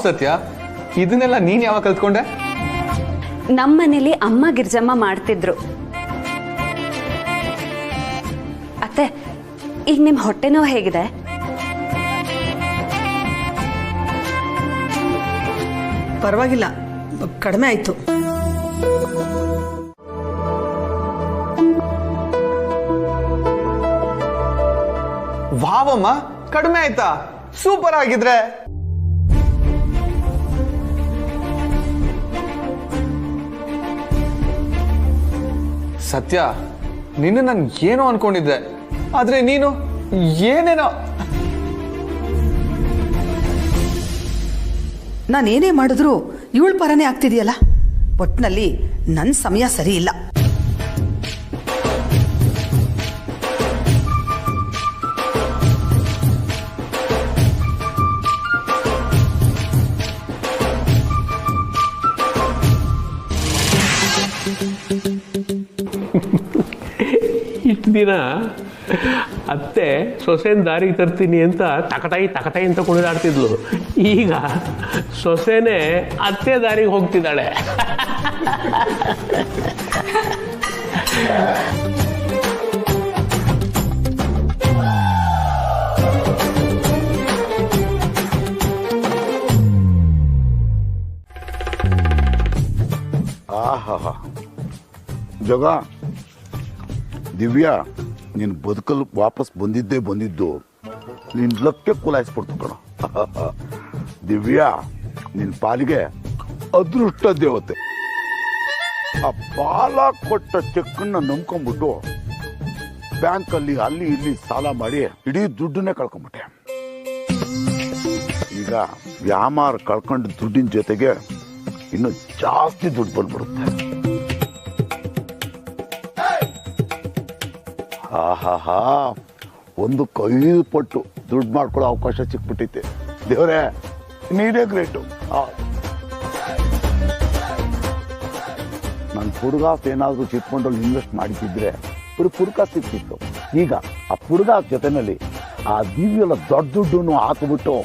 ಸತ್ಯ, ಇದನ್ನೆಲ್ಲ ನೀನ್ ಯಾವಾಗ ಕಲ್ತ್ಕೊಂಡೆ? ನಮ್ಮ ಮನೇಲಿ ಅಮ್ಮ ಗಿರ್ಜಮ್ಮ ಮಾಡ್ತಿದ್ರು. ಅತ್ತೆ, ಈಗ ನಿಮ್ ಹೊಟ್ಟೆ ನೋವು ಹೇಗಿದೆ? ಪರವಾಗಿಲ್ಲ, ಕಡಿಮೆ ಆಯ್ತು. ವಾವಮ್ಮ, ಕಡಿಮೆ ಆಯ್ತಾ? ಸೂಪರ್ ಆಗಿದ್ರೆ. ಸತ್ಯ, ನಿನ್ನ ನಾನು ಏನೋ ಅನ್ಕೊಂಡಿದ್ದೆ, ಆದ್ರೆ ನೀನು ಏನೇನೋ. ನಾನೇನೇ ಮಾಡಿದ್ರು ಇವಳ ಪರನೇ ಆಗ್ತಿದೆಯಲ್ಲ. ಒಟ್ಟಿನಲ್ಲಿ ನನ್ನ ಸಮಯ ಸರಿ ಇಲ್ಲ. ಇಷ್ಟು ದಿನ ಅತ್ತೆ ಸೊಸೆನ ದಾರಿಗೆ ತರ್ತೀನಿ ಅಂತ ತಕತಾಯಿ ಅಂತ ಕುಣಿದಾಡ್ತಿದ್ಲು. ಈಗ ಸೊಸೆನೇ ಅತ್ತೆ ದಾರಿಗೆ ಹೋಗ್ತಿದ್ದಾಳೆ. ಆಹಾ ಜಗ, ದಿವ್ಯಾ, ನೀನು ಬದುಕಲು ವಾಪಸ್ ಬಂದಿದ್ದು ನಿನ್ ಲಕ್ಕೆ ಕುಲಾಯಿಸ್ಬಿಡ್ತು ಕಣ. ದಿವ್ಯಾ, ನಿನ್ ಪಾಲಿಗೆ ಅದೃಷ್ಟ ದೇವತೆ. ಆ ಬಾಲ ಕೊಟ್ಟ ಚೆಕ್ಕನ್ನ ನಂಬ್ಕೊಂಡ್ಬಿಟ್ಟು ಬ್ಯಾಂಕಲ್ಲಿ ಅಲ್ಲಿ ಇಲ್ಲಿ ಸಾಲ ಮಾಡಿ ಇಡೀ ದುಡ್ಡನ್ನೇ ಕಳ್ಕೊಂಡ್ಬಿಟ್ಟೆ. ಈಗ ವ್ಯಾಮಾರ ಕಳ್ಕೊಂಡ ದುಡ್ಡಿನ ಜೊತೆಗೆ ಇನ್ನು ಜಾಸ್ತಿ ದುಡ್ಡು ಬಂದ್ಬಿಡುತ್ತೆ. ಆಹಾಹಾ, ಒಂದು 5 ಪಟ್ಟು ದುಡ್ಡು ಮಾಡ್ಕೊಳ್ಳೋ ಅವಕಾಶ ಸಿಕ್ಬಿಟ್ಟೈತೆ. ದೇವ್ರೆ, ನೀನೇ ಗ್ರೇಟು. ನನ್ನ ಪುಡ್ಗಾಸ್ ಏನಾದರೂ ಚಿಟ್ಕೊಂಡಲ್ಲಿ ಇನ್ವೆಸ್ಟ್ ಮಾಡಿಸಿದ್ರೆ ಪುಡ್ಕಾಸ್ ಸಿಕ್ತಿತ್ತು. ಈಗ ಆ ಪುಡ್ಗಾಸ್ ಜೊತೆನಲ್ಲಿ ಆ ದಿವ್ಯೆಲ್ಲ ದೊಡ್ಡ ದುಡ್ಡನ್ನು ಹಾಕಿಬಿಟ್ಟು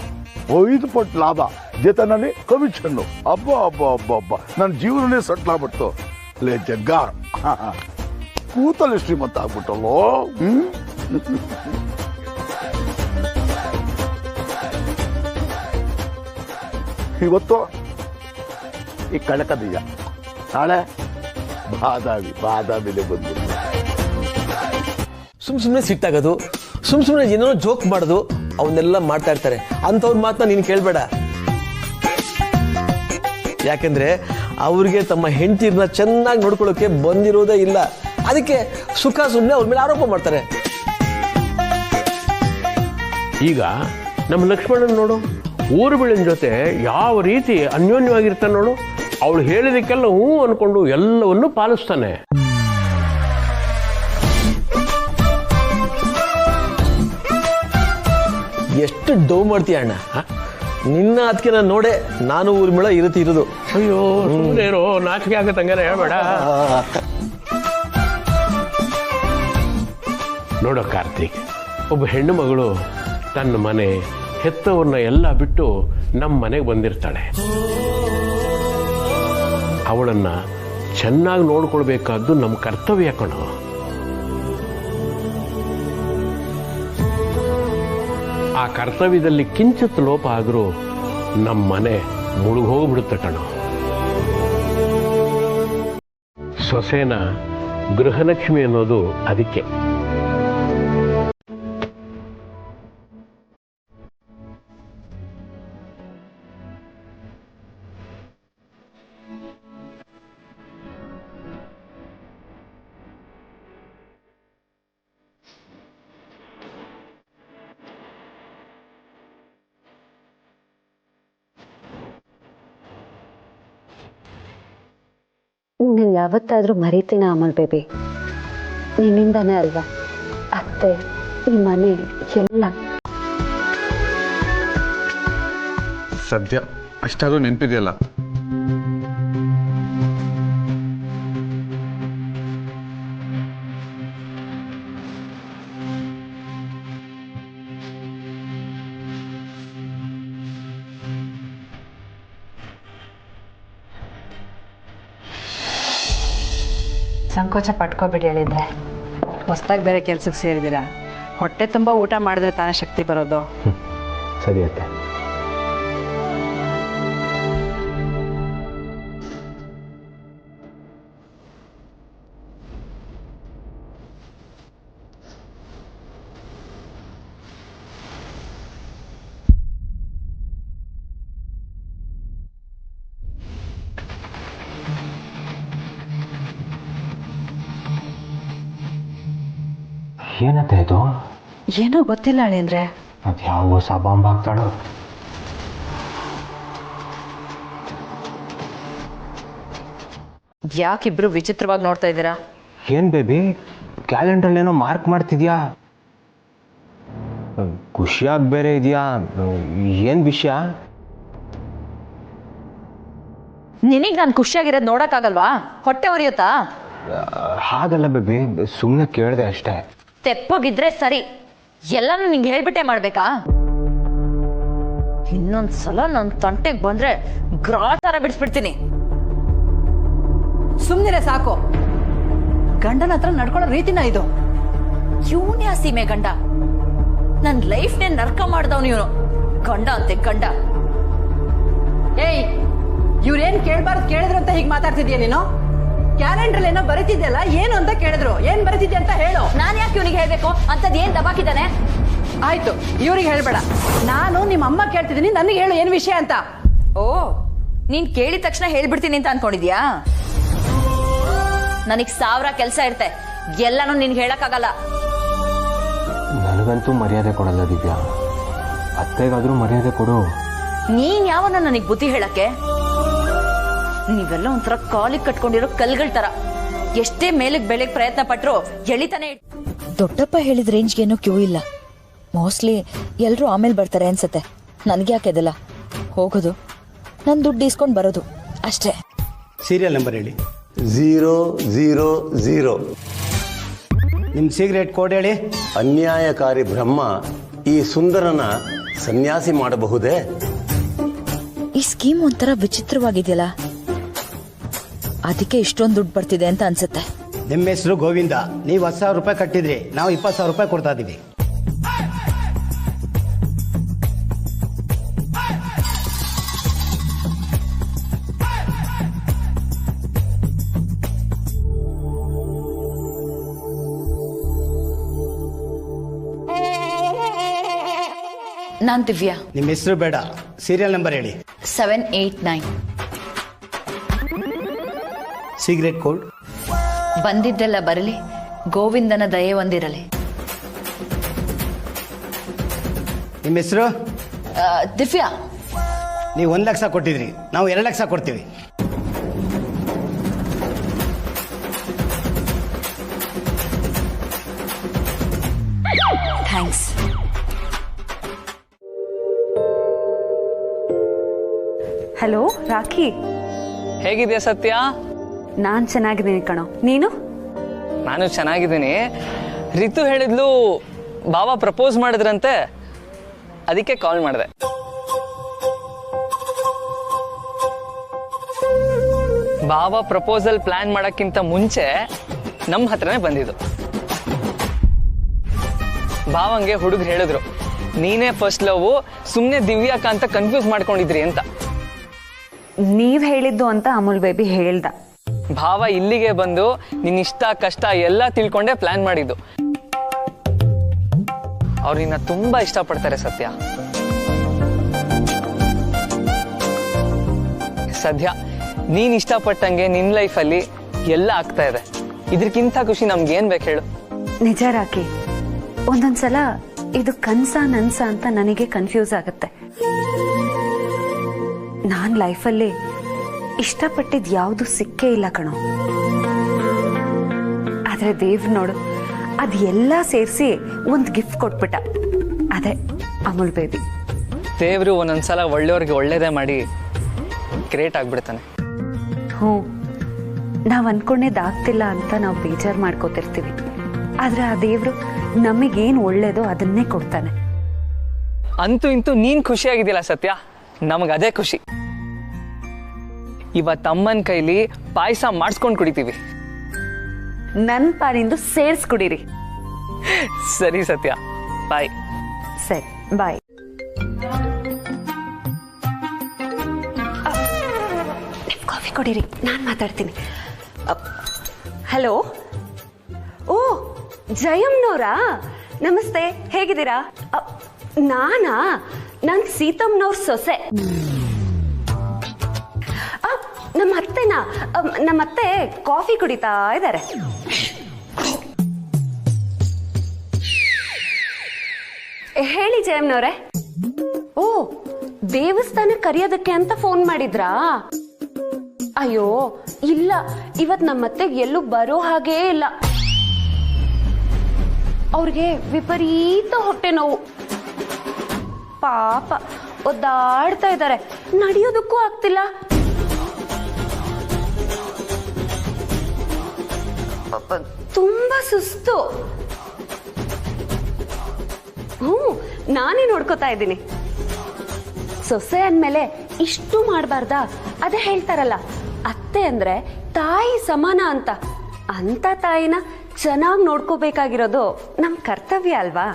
5 ಪಟ್ಟು ಲಾಭ ಜೊತೆನಲ್ಲಿ ಕಮಿಷನ್ನು. ಹಬ್ಬ ನನ್ನ ಜೀವನನೇ ಸೆಟ್ಲ್ ಆಗ್ಬಿಡ್ತು. ಲೇ ಜಗ್ಗ, ಕೂತಲ್ಲಿ ಶ್ರೀಮಂತ ಆಗ್ಬಿಟ್ಟಲ್ಲೋ. ಇವತ್ತು ಈ ಕಳಕ ಬೀಜ, ನಾಳೆ ಬಾದಾಮಿಲೆ ಬಂದ್ಬಿಟ್ಟು ಸುಮ್ಮನೆ ಸಿಟ್ಟಾಗೋದು, ಸುಮ್ಮನೆ ಏನೋ ಜೋಕ್ ಮಾಡೋದು, ಅವನ್ನೆಲ್ಲ ಮಾಡ್ತಾ ಇರ್ತಾರೆ. ಅಂಥವ್ರ ಮಾತನ್ನ ನೀನು ಕೇಳಬೇಡ. ಯಾಕೆಂದ್ರೆ ಅವ್ರಿಗೆ ತಮ್ಮ ಹೆಂಡತಿರನ್ನ ಚೆನ್ನಾಗಿ ನೋಡ್ಕೊಳ್ಳೋಕೆ ಬಂದಿರೋದೇ ಇಲ್ಲ. ಅದಕ್ಕೆ ಸುಖ ಸುಮ್ಮನೆ ಅವ್ರ ಮೇಲೆ ಆರೋಪ ಮಾಡ್ತಾರೆ. ಈಗ ನಮ್ಮ ಲಕ್ಷ್ಮಣನ್ ನೋಡು, ಊರು ಬೆಳಿನ ಜೊತೆ ಯಾವ ರೀತಿ ಅನ್ಯೋನ್ಯವಾಗಿರ್ತಾನೆ ನೋಡು. ಅವಳು ಹೇಳಿದಕ್ಕೆಲ್ಲ ಹ್ಞೂ ಅನ್ಕೊಂಡು ಎಲ್ಲವನ್ನೂ ಪಾಲಿಸ್ತಾನೆ. ಎಷ್ಟು ಡೌ ಮಾಡ್ತೀಯ ಅಣ್ಣ. ನಿನ್ನ ಅದಕ್ಕೆ ನಾನು ನೋಡೆ ನಾನು ಊರ್ ಮೇಳ ಇರೋದು. ಅಯ್ಯೋ, ಸುಮ್ಮನೆ ಇರೋ, ನಾಚಿಕೆ ಆಗತ್ತೆ, ಹಂಗಾರೆ ಹೇಳ್ಬೇಡ. ನೋಡೋ ಕಾರ್ತಿಕ್, ಒಬ್ಬ ಹೆಣ್ಣು ಮಗಳು ತನ್ನ ಮನೆ ಹೆತ್ತವ್ರನ್ನ ಎಲ್ಲ ಬಿಟ್ಟು ನಮ್ಮ ಮನೆಗೆ ಬಂದಿರ್ತಾಳೆ. ಅವಳನ್ನ ಚೆನ್ನಾಗಿ ನೋಡ್ಕೊಳ್ಬೇಕಾದ್ದು ನಮ್ಮ ಕರ್ತವ್ಯ ಕಣೋ. ಆ ಕರ್ತವ್ಯದಲ್ಲಿ ಕಿಂಚಿತ್ ಲೋಪ ಆದರೂ ನಮ್ಮ ಮನೆ ಮುಳುಗೋಗ್ಬಿಡುತ್ತೆ ಕಣೋ. ಸೊಸೆನ ಗೃಹಲಕ್ಷ್ಮಿ ಅನ್ನೋದು ಅದಕ್ಕೆ. ನೀವು ಯಾವತ್ತಾದರೂ ಮರಿತೀನ ಅಮಲ್ ಬೇಬಿ? ನಿನ್ನಿಂದಾನೇ ಅಲ್ವಾ ಅತ್ತೆ, ಈ ಮನೆ ಎಲ್ಲ. ಸದ್ಯ ಅಷ್ಟಾದ್ರೂ ನೆನಪಿದೆಯಲ್ಲ. ಸಂಕೋಚ ಪಟ್ಕೋಬಿಡಿ ಹೇಳಿದ್ರೆ ಹೊಸ್ದಾಗಿ ಬೇರೆ ಕೆಲ್ಸಕ್ಕೆ ಸೇರಿದ್ದೀರಾ. ಹೊಟ್ಟೆ ತುಂಬ ಊಟ ಮಾಡಿದ್ರೆ ತಾನೇ ಶಕ್ತಿ ಬರೋದು. ಸರಿ ಅತ್ತೆ. ಏನತ್ತೆ ಇದು? ಏನೋ ಗೊತ್ತಿಲ್ಲ ಅಳಿಯಂದ್ರೆ. ಅದು ಯಾವ ಹೊಸ ಬಾಂಬ್ ಹಾಕ್ತಾಳೋ. ಯಾಕಿಬ್ರು ವಿಚಿತ್ರವಾಗಿ ನೋಡ್ತಾ ಇದ್ದೀರಾ? ಏನ್ ಬೇಬಿ ಕ್ಯಾಲೆಂಡರ್ ಏನೋ ಮಾರ್ಕ್ ಮಾಡ್ತಿದ್ಯಾ? ಖುಷಿಯಾಗಿ ಬೇರೆ ಇದೆಯಾ? ಏನ್ ವಿಷಯ? ನಿನಗೆ ನಾನು ಖುಷಿಯಾಗಿರೋದು ನೋಡೋಕ್ಕಾಗಲ್ವಾ? ಹೊಟ್ಟೆ ಉರಿಯುತ್ತಾ? ಹಾಗಲ್ಲ ಬೇಬಿ, ಸುಮ್ಮನೆ ಕೇಳಿದೆ ಅಷ್ಟೇ. ತೆಪ್ಪಗಿದ್ರೆ ಸರಿ, ಎಲ್ಲಾನು ನಿಂಗೆ ಹೇಳ್ಬಿಟ್ಟೆ ಮಾಡ್ಬೇಕಾ? ಇನ್ನೊಂದ್ಸಲ ನನ್ನ ತಂಟೆಗೆ ಬಂದ್ರೆ ಗ್ರಾಚಾರ ಬಿಡಿಸ್ಬಿಡ್ತೀನಿ. ಸುಮ್ಮನೆ ಸಾಕು. ಗಂಡನ ಹತ್ರ ನಡ್ಕೊಳ್ಳೋ ರೀತಿನ ಇದು. ಇವನ್ಯಾ ಸೀಮೆ ಗಂಡ? ನನ್ನ ಲೈಫ್ನೇ ನರ್ಕ ಮಾಡ್ದವನು ಇವನು. ಗಂಡ ಅಂತೆ ಗಂಡ. ಏಯ್, ಇವ್ರೇನ್ ಕೇಳ್ಬಾರ್ದು ಕೇಳಿದ್ರು ಅಂತ ಹೀಗೆ ಮಾತಾಡ್ತಿದ್ಯಾ ನೀನು? ಕ್ಯಾಲೆಂಡರ್ ಏನೋ ಬರೀತಿದ್ಯಲ್ಲ, ಏನು ಅಂತ ಕೇಳಿದ್ರು. ಏನ್ ಬರೀತಿದ್ಯ ಅಂತ ಹೇಳು. ನಾನ್ ಯಾಕೆ ಇವನಿಗೆ ಹೇಳ್ಬೇಕು? ಅಂತದ್ ಏನ್ ದಬಾಕಿದ್ದಾನೆ? ಆಯ್ತು, ಇವ್ರಿಗೆ ಹೇಳ್ಬೇಡ. ನಾನು ನಿಮ್ಮ ಅಮ್ಮ ಕೇಳ್ತಿದ್ದೀನಿ, ನನಗೆ ಹೇಳು ಏನ್ ವಿಷಯ ಅಂತ. ಓ, ನೀನ್ ಕೇಳಿದ ತಕ್ಷಣ ಹೇಳ್ಬಿಡ್ತೀನಿ ಅಂತ ಅನ್ಕೊಂಡಿದ್ಯಾ? ನನಗ್ 1000 ಕೆಲಸ ಇರುತ್ತೆ, ಎಲ್ಲಾನು ನಿನ್ಗೆ ಹೇಳಕ್ಕಾಗಲ್ಲ. ನನಗಂತೂ ಮರ್ಯಾದೆ ಕೊಡಲ್ಲ ದಿವ್ಯಾ, ಅತ್ತೆಗಾದ್ರೂ ಮರ್ಯಾದೆ ಕೊಡು. ನೀನ್ ಯಾವನ ನನಗ್ ಬುದ್ಧಿ ಹೇಳಕ್ಕೆ? ನೀವೆಲ್ಲ ಒಂಥರ ಕಾಲಿಗೆ ಕಟ್ಕೊಂಡಿರೋ ಕಲ್ಗಳ ತರ. ಎಷ್ಟೇ ಮೇಲಕ್ ಬೆಳಕ್ ಪ್ರಯತ್ನ ಪಟ್ರು ಎಳಿತಾನೆ. ದೊಡ್ಡಪ್ಪ ಹೇಳಿದ ರೇಂಜ್ಗೇನೋ ಕ್ಯೂ ಇಲ್ಲ. ಮೋಸ್ಟ್ಲಿ ಎಲ್ರು ಆಮೇಲೆ ಬರ್ತಾರೆ ಅನ್ಸತ್ತೆ. ನನ್ಗೆ ಯಾಕೆದಲ್ಲ ಹೋಗೋದು, ನನ್ ದುಡ್ಡು ಇಸ್ಕೊಂಡ್ ಬರೋದು ಅಷ್ಟೇ. ಸೀರಿಯಲ್ ನಂಬರ್ ಹೇಳಿ. 000. ನಿಮ್ಮ ಸಿಗರೇಟ್ ಕೋಡ್ ಹೇಳಿ. ಅನ್ಯಾಯಕಾರಿ ಬ್ರಹ್ಮ ಈ ಸುಂದರನ ಸನ್ಯಾಸಿ ಮಾಡಬಹುದೇ? ಈ ಸ್ಕೀಮ್ ಒಂಥರ ವಿಚಿತ್ರವಾಗಿದೆಯಲ್ಲ, ಅದಕ್ಕೆ ಇಷ್ಟೊಂದು ದುಡ್ಡು ಬರ್ತಿದೆ ಅಂತ ಅನ್ಸುತ್ತೆ. ನಿಮ್ಮ ಹೆಸರು ಗೋವಿಂದ, ನೀವು 10,000 ರೂಪಾಯಿ ಕಟ್ಟಿದ್ರಿ, ನಾವು 20,000 ರೂಪಾಯಿ ಕೊಡ್ತಾ ಇದೀವಿ. ನಾನ್ ದಿವ್ಯಾ. ನಿಮ್ಮ ಹೆಸರು ಬೇಡ, ಸೀರಿಯಲ್ ನಂಬರ್ ಹೇಳಿ. 789. Cigarette code. ಬಂದಿದ್ದೆಲ್ಲ ಬರಲಿ, ಗೋವಿಂದನ ದಯೆ ಒಂದಿರಲಿ. ನಿಮ್ಮ ಹೆಸರು? ದಿವ್ಯಾ. ನೀವು 1 ಲಕ್ಷ ಕೊಟ್ಟಿದ್ರಿ, ನಾವು 2 ಲಕ್ಷ ಕೊಡ್ತೀವಿ. ಥ್ಯಾಂಕ್ಸ್. ಹಲೋ ರಾಖಿ, ಹೇಗಿದೆಯಾ ಸತ್ಯ? ನಾನ್ ಚೆನ್ನಾಗಿದ್ದೀನಿ ಕಣೋ, ನೀನು? ನಾನು ಚೆನ್ನಾಗಿದ್ದೀನಿ. ರಿತು ಹೇಳಿದ್ಲು ಬಾಬಾ ಪ್ರಪೋಸ್ ಮಾಡಿದ್ರಂತೆ, ಅದಕ್ಕೆ ಕಾಲ್ ಮಾಡಿದೆ. ಬಾಬಾ ಪ್ರಪೋಸಲ್ ಪ್ಲಾನ್ ಮಾಡಕ್ಕಿಂತ ಮುಂಚೆ ನಮ್ಮ ಹತ್ರನೇ ಬಂದಿದ್ದು. ಬಾವಂಗೆ ಹುಡುಗರು ಹೇಳಿದ್ರು, ನೀನೇ ಫಸ್ಟ್ ಲವ್, ಸುಮ್ಮನೆ ದಿವ್ಯಾಕ ಅಂತ ಕನ್ಫ್ಯೂಸ್ ಮಾಡ್ಕೊಂಡಿದ್ರಿ ಅಂತ. ನೀವ್ ಹೇಳಿದ್ದು ಅಂತ ಅಮೂಲ್ ಬೇಬಿ ಹೇಳ್ದ. ಭಾವ ಇಲ್ಲಿಗೆ ಬಂದು ನಿನ್ ಇಷ್ಟ ಕಷ್ಟ ಎಲ್ಲ ತಿಳ್ಕೊಂಡೆ ಪ್ಲಾನ್ ಮಾಡಿದ್ದು. ಅವ್ರು ನಿನ್ನ ತುಂಬಾ ಇಷ್ಟಪಡ್ತಾರೆ ಸತ್ಯ. ಸದ್ಯ ನೀನ್ ಇಷ್ಟಪಟ್ಟಂಗೆ ನಿನ್ ಲೈಫಲ್ಲಿ ಎಲ್ಲ ಆಗ್ತಾ ಇದೆ. ಇದಕ್ಕಿಂತ ಖುಷಿ ನಮ್ಗೆ ಏನ್ ಬೇಕು ಹೇಳು? ನಿಜ ರಾಕಿ, ಒಂದೊಂದ್ಸಲ ಇದು ಕನ್ಸ ನನ್ಸ ಅಂತ ನನಗೆ ಕನ್ಫ್ಯೂಸ್ ಆಗುತ್ತೆ. ನಾನ್ ಲೈಫಲ್ಲಿ ಇಷ್ಟಪಟ್ಟಿದ್ ಯಾವುದು ಸಿಕ್ಕೇ ಇಲ್ಲ ಕಣೋ. ಆದ್ರೆ ದೇವ್ರು ನೋಡು, ಅದ್ ಎಲ್ಲ ಸೇರಿಸಿ ಒಂದ್ ಗಿಫ್ಟ್ ಕೊಟ್ಬಿಟ್ಟ. ಅದೇ ಅಮೂಲ್ ಬೇಬಿ. ದೇವ್ರು ಒಂದೊಂದ್ಸಲ ಒಳ್ಳೆಯವ್ರಿಗೆ ಒಳ್ಳೇದೇ ಮಾಡಿ ಗ್ರೇಟ್ ಆಗ್ಬಿಡ್ತಾನೆ. ಹ್ಞೂ, ನಾವ್ ಅನ್ಕೊಂಡೇದಾಗ್ತಿಲ್ಲ ಅಂತ ನಾವು ಬೇಜಾರು ಮಾಡ್ಕೋತಿರ್ತೀವಿ. ಆದ್ರೆ ಆ ದೇವ್ರು ನಮಗೇನು ಒಳ್ಳೇದೋ ಅದನ್ನೇ ಕೊಡ್ತಾನೆ. ಅಂತೂ ಇಂತೂ ನೀನ್ ಖುಷಿಯಾಗಿದ್ಯಲ್ಲ ಸತ್ಯ, ನಮಗದೇ ಖುಷಿ. ಇವತ್ತು ಅಮ್ಮನ ಕೈಲಿ ಪಾಯಸ ಮಾಡಿಸ್ಕೊಂಡು ಕುಡಿತೀವಿ. ನನ್ನ ಪಾಲಿಂದು ಸೇರಿಸ್ಕೊಡಿರಿ. ಸರಿ ಸತ್ಯ, ಬಾಯ್. ಸರಿ ಬಾಯ್. ಕಾಫಿ ಕೊಡಿರಿ, ನಾನು ಮಾತಾಡ್ತೀನಿ. ಹಲೋ. ಓ ಜಯಮ್ನವರಾ, ನಮಸ್ತೆ, ಹೇಗಿದ್ದೀರಾ? ನಾನು ಸೀತಮ್ಮನವ್ರ ಸೊಸೆ. ನಮ್ಮತ್ತೆ ಕಾಫಿ ಕುಡಿತಾ ಇದ್ದಾರೆ. ಹೇಳಿ ಜಯಮ್ನವ್ರೆ. ಓ, ದೇವಸ್ಥಾನಕ್ಕೆ ಕರೆಯೋದಕ್ಕೆ ಅಂತ ಫೋನ್ ಮಾಡಿದ್ರಾ? ಅಯ್ಯೋ ಇಲ್ಲ, ಇವತ್ ನಮ್ಮತ್ತೆ ಎಲ್ಲೂ ಬರೋ ಹಾಗೇ ಇಲ್ಲ. ಅವ್ರಿಗೆ ವಿಪರೀತ ಹೊಟ್ಟೆ ನೋವು. ಪಾಪ ಒದ್ದಾಡ್ತಾ ಇದ್ದಾರೆ, ನಡೆಯೋದಕ್ಕೂ ಆಗ್ತಿಲ್ಲ. ತುಂಬಾ ಸುಸ್ತು. ನಾನೇ ನೋಡ್ಕೋತಾ ಇದ್ದೀನಿ. ಸೊಸೆ ಅಂದ್ಮೇಲೆ ಇಷ್ಟು ಮಾಡಬಾರ್ದಾ? ಅದೇ ಹೇಳ್ತಾರಲ್ಲ, ಅತ್ತೆ ಅಂದ್ರೆ ತಾಯಿ ಸಮಾನ ಅಂತ. ಅಂತ ತಾಯಿನ ಚೆನ್ನಾಗಿ ನೋಡ್ಕೋಬೇಕಾಗಿರೋದು ನಮ್ ಕರ್ತವ್ಯ ಅಲ್ವಾ?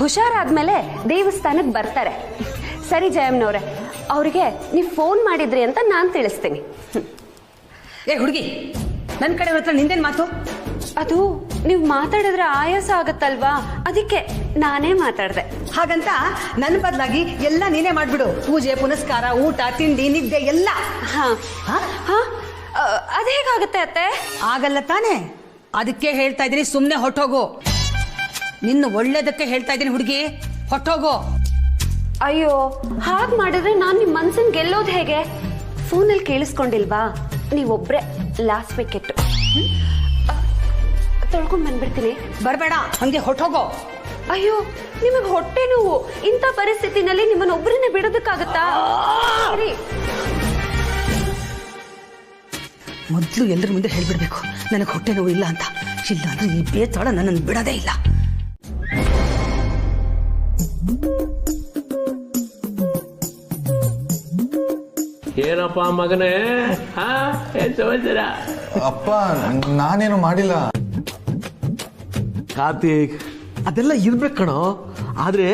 ಹುಷಾರಾದ್ಮೇಲೆ ದೇವಸ್ಥಾನಕ್ಕೆ ಬರ್ತಾರೆ. ಸರಿ ಜಯಮ್ನವ್ರೆ, ಅವ್ರಿಗೆ ನೀವು ಫೋನ್ ಮಾಡಿದ್ರಿ ಅಂತ ನಾನು ತಿಳಿಸ್ತೀನಿ. ಏ ಹುಡುಗಿ, ನನ್ನ ಕಡೆ ಹತ್ರ ನಿಂದೇನ್ ಮಾತು? ಅದು ನೀವು ಮಾತಾಡಿದ್ರೆ ಆಯಾಸ ಆಗತ್ತಲ್ವಾ, ಅದಕ್ಕೆ ನಾನೇ ಮಾತಾಡ್ದೆ. ಹಾಗಂತ ನನ್ನ ಬದಲಾಗಿ ಎಲ್ಲ ನೀನೇ ಮಾಡ್ಬಿಡು. ಪೂಜೆ ಪುನಸ್ಕಾರ, ಊಟ ತಿಂಡಿ ನಿದ್ದೆ ಎಲ್ಲ. ಅದೇಗಾಗತ್ತೆ ಅತ್ತೆ? ಆಗಲ್ಲ ತಾನೇ, ಅದಕ್ಕೆ ಹೇಳ್ತಾ ಇದ್ದೀನಿ, ಸುಮ್ಮನೆ ಹೊಟ್ಟೋಗು. ನಿನ್ನ ಒಳ್ಳೇದಕ್ಕೆ ಹೇಳ್ತಾ ಇದ್ದೀನಿ ಹುಡುಗಿ, ಹೊಟ್ಟೋಗು. ಅಯ್ಯೋ, ಹಾಗೆ ಮಾಡಿದ್ರೆ ನಾನು ನಿಮ್ಮ ಮನ್ಸನ್ ಗೆಲ್ಲೋದು ಹೇಗೆ? ಫೋನಲ್ಲಿ ಕೇಳಿಸ್ಕೊಂಡಿಲ್ವಾ? ನೀವೊಬ್ರೆ ಲಾಸ್ಟ್ ವಿಕೆಟ್. ತೊಳ್ಕೊಂಡ್ ಬಂದ್ಬಿಡ್ತೀನಿ. ಬರಬೇಡ, ಹಂಗೆ ಹೊಟ್ಟೋಗೋ. ಅಯ್ಯೋ, ನಿಮಗೆ ಹೊಟ್ಟೆ ನೋವು. ಇಂಥ ಪರಿಸ್ಥಿತಿನಲ್ಲಿ ನಿಮ್ಮನ್ನ ಒಬ್ಬರನ್ನೇ ಬಿಡೋದಕ್ಕಾಗತ್ತಾ? ಮೊದಲು ಎಲ್ಲರ ಮುಂದೆ ಹೇಳ್ಬಿಡ್ಬೇಕು ನನಗೆ ಹೊಟ್ಟೆ ನೋವು ಇಲ್ಲ ಅಂತ. ಇಲ್ಲ ಅಂದ್ರೆ ಈ ಬೇತಾಳ ನನ್ನನ್ನು ಬಿಡೋದೇ ಇಲ್ಲ. ಏನಪ್ಪ ಮಗನೇ, ಏನ್ ಸಮಾಚಾರ? ಅಪ್ಪ, ನಾನೇನು ಮಾಡಿಲ್ಲ. ಕಾರ್ತಿಕ್, ಅದೆಲ್ಲ ಇರ್ಬೇಕು ಕಣೋ, ಆದ್ರೆ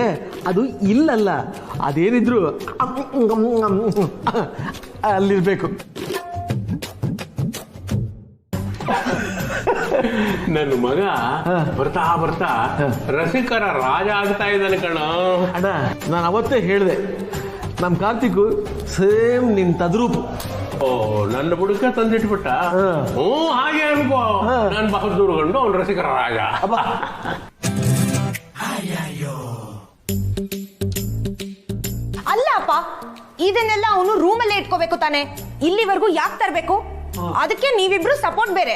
ಅದು ಇಲ್ಲಲ್ಲ. ಅದೇನಿದ್ರು ಅಲ್ಲಿರ್ಬೇಕು. ನನ್ನ ಮಗ ಬರ್ತಾ ಬರ್ತಾ ರಸಿಕರ ರಾಜ ಆಗ್ತಾ ಇದ್ದಾನೆ ಕಣ. ಅಣ್ಣ, ನಾನು ಅವತ್ತೇ ಹೇಳಿದೆ, ನಮ್ ಕಾರ್ತಿಕ್ ಸೇಮ್ ನಿನ್ ತದ್ರೂಪು. ಓ, ನನ್ನ ಬುಡಕ ತಂದಿಟ್ಬಿಟ್ಟ. ಹಾಗೆ ಅನ್ಕೋ, ನಾನು ಬಹದ್ದೂರು ಗಂಡು, ಅವ್ನು ರಸಿಕರ ರಾಜ. ಅಲ್ಲ ಅಪ್ಪ, ಇದನ್ನೆಲ್ಲ ಅವನು ರೂಮಲ್ಲೇ ಇಟ್ಕೋಬೇಕು ತಾನೆ, ಇಲ್ಲಿವರೆಗೂ ಯಾಕೆ ತರಬೇಕು? ಅದಕ್ಕೆ ನೀವಿಬ್ರು ಸಪೋರ್ಟ್ ಬೇರೆ.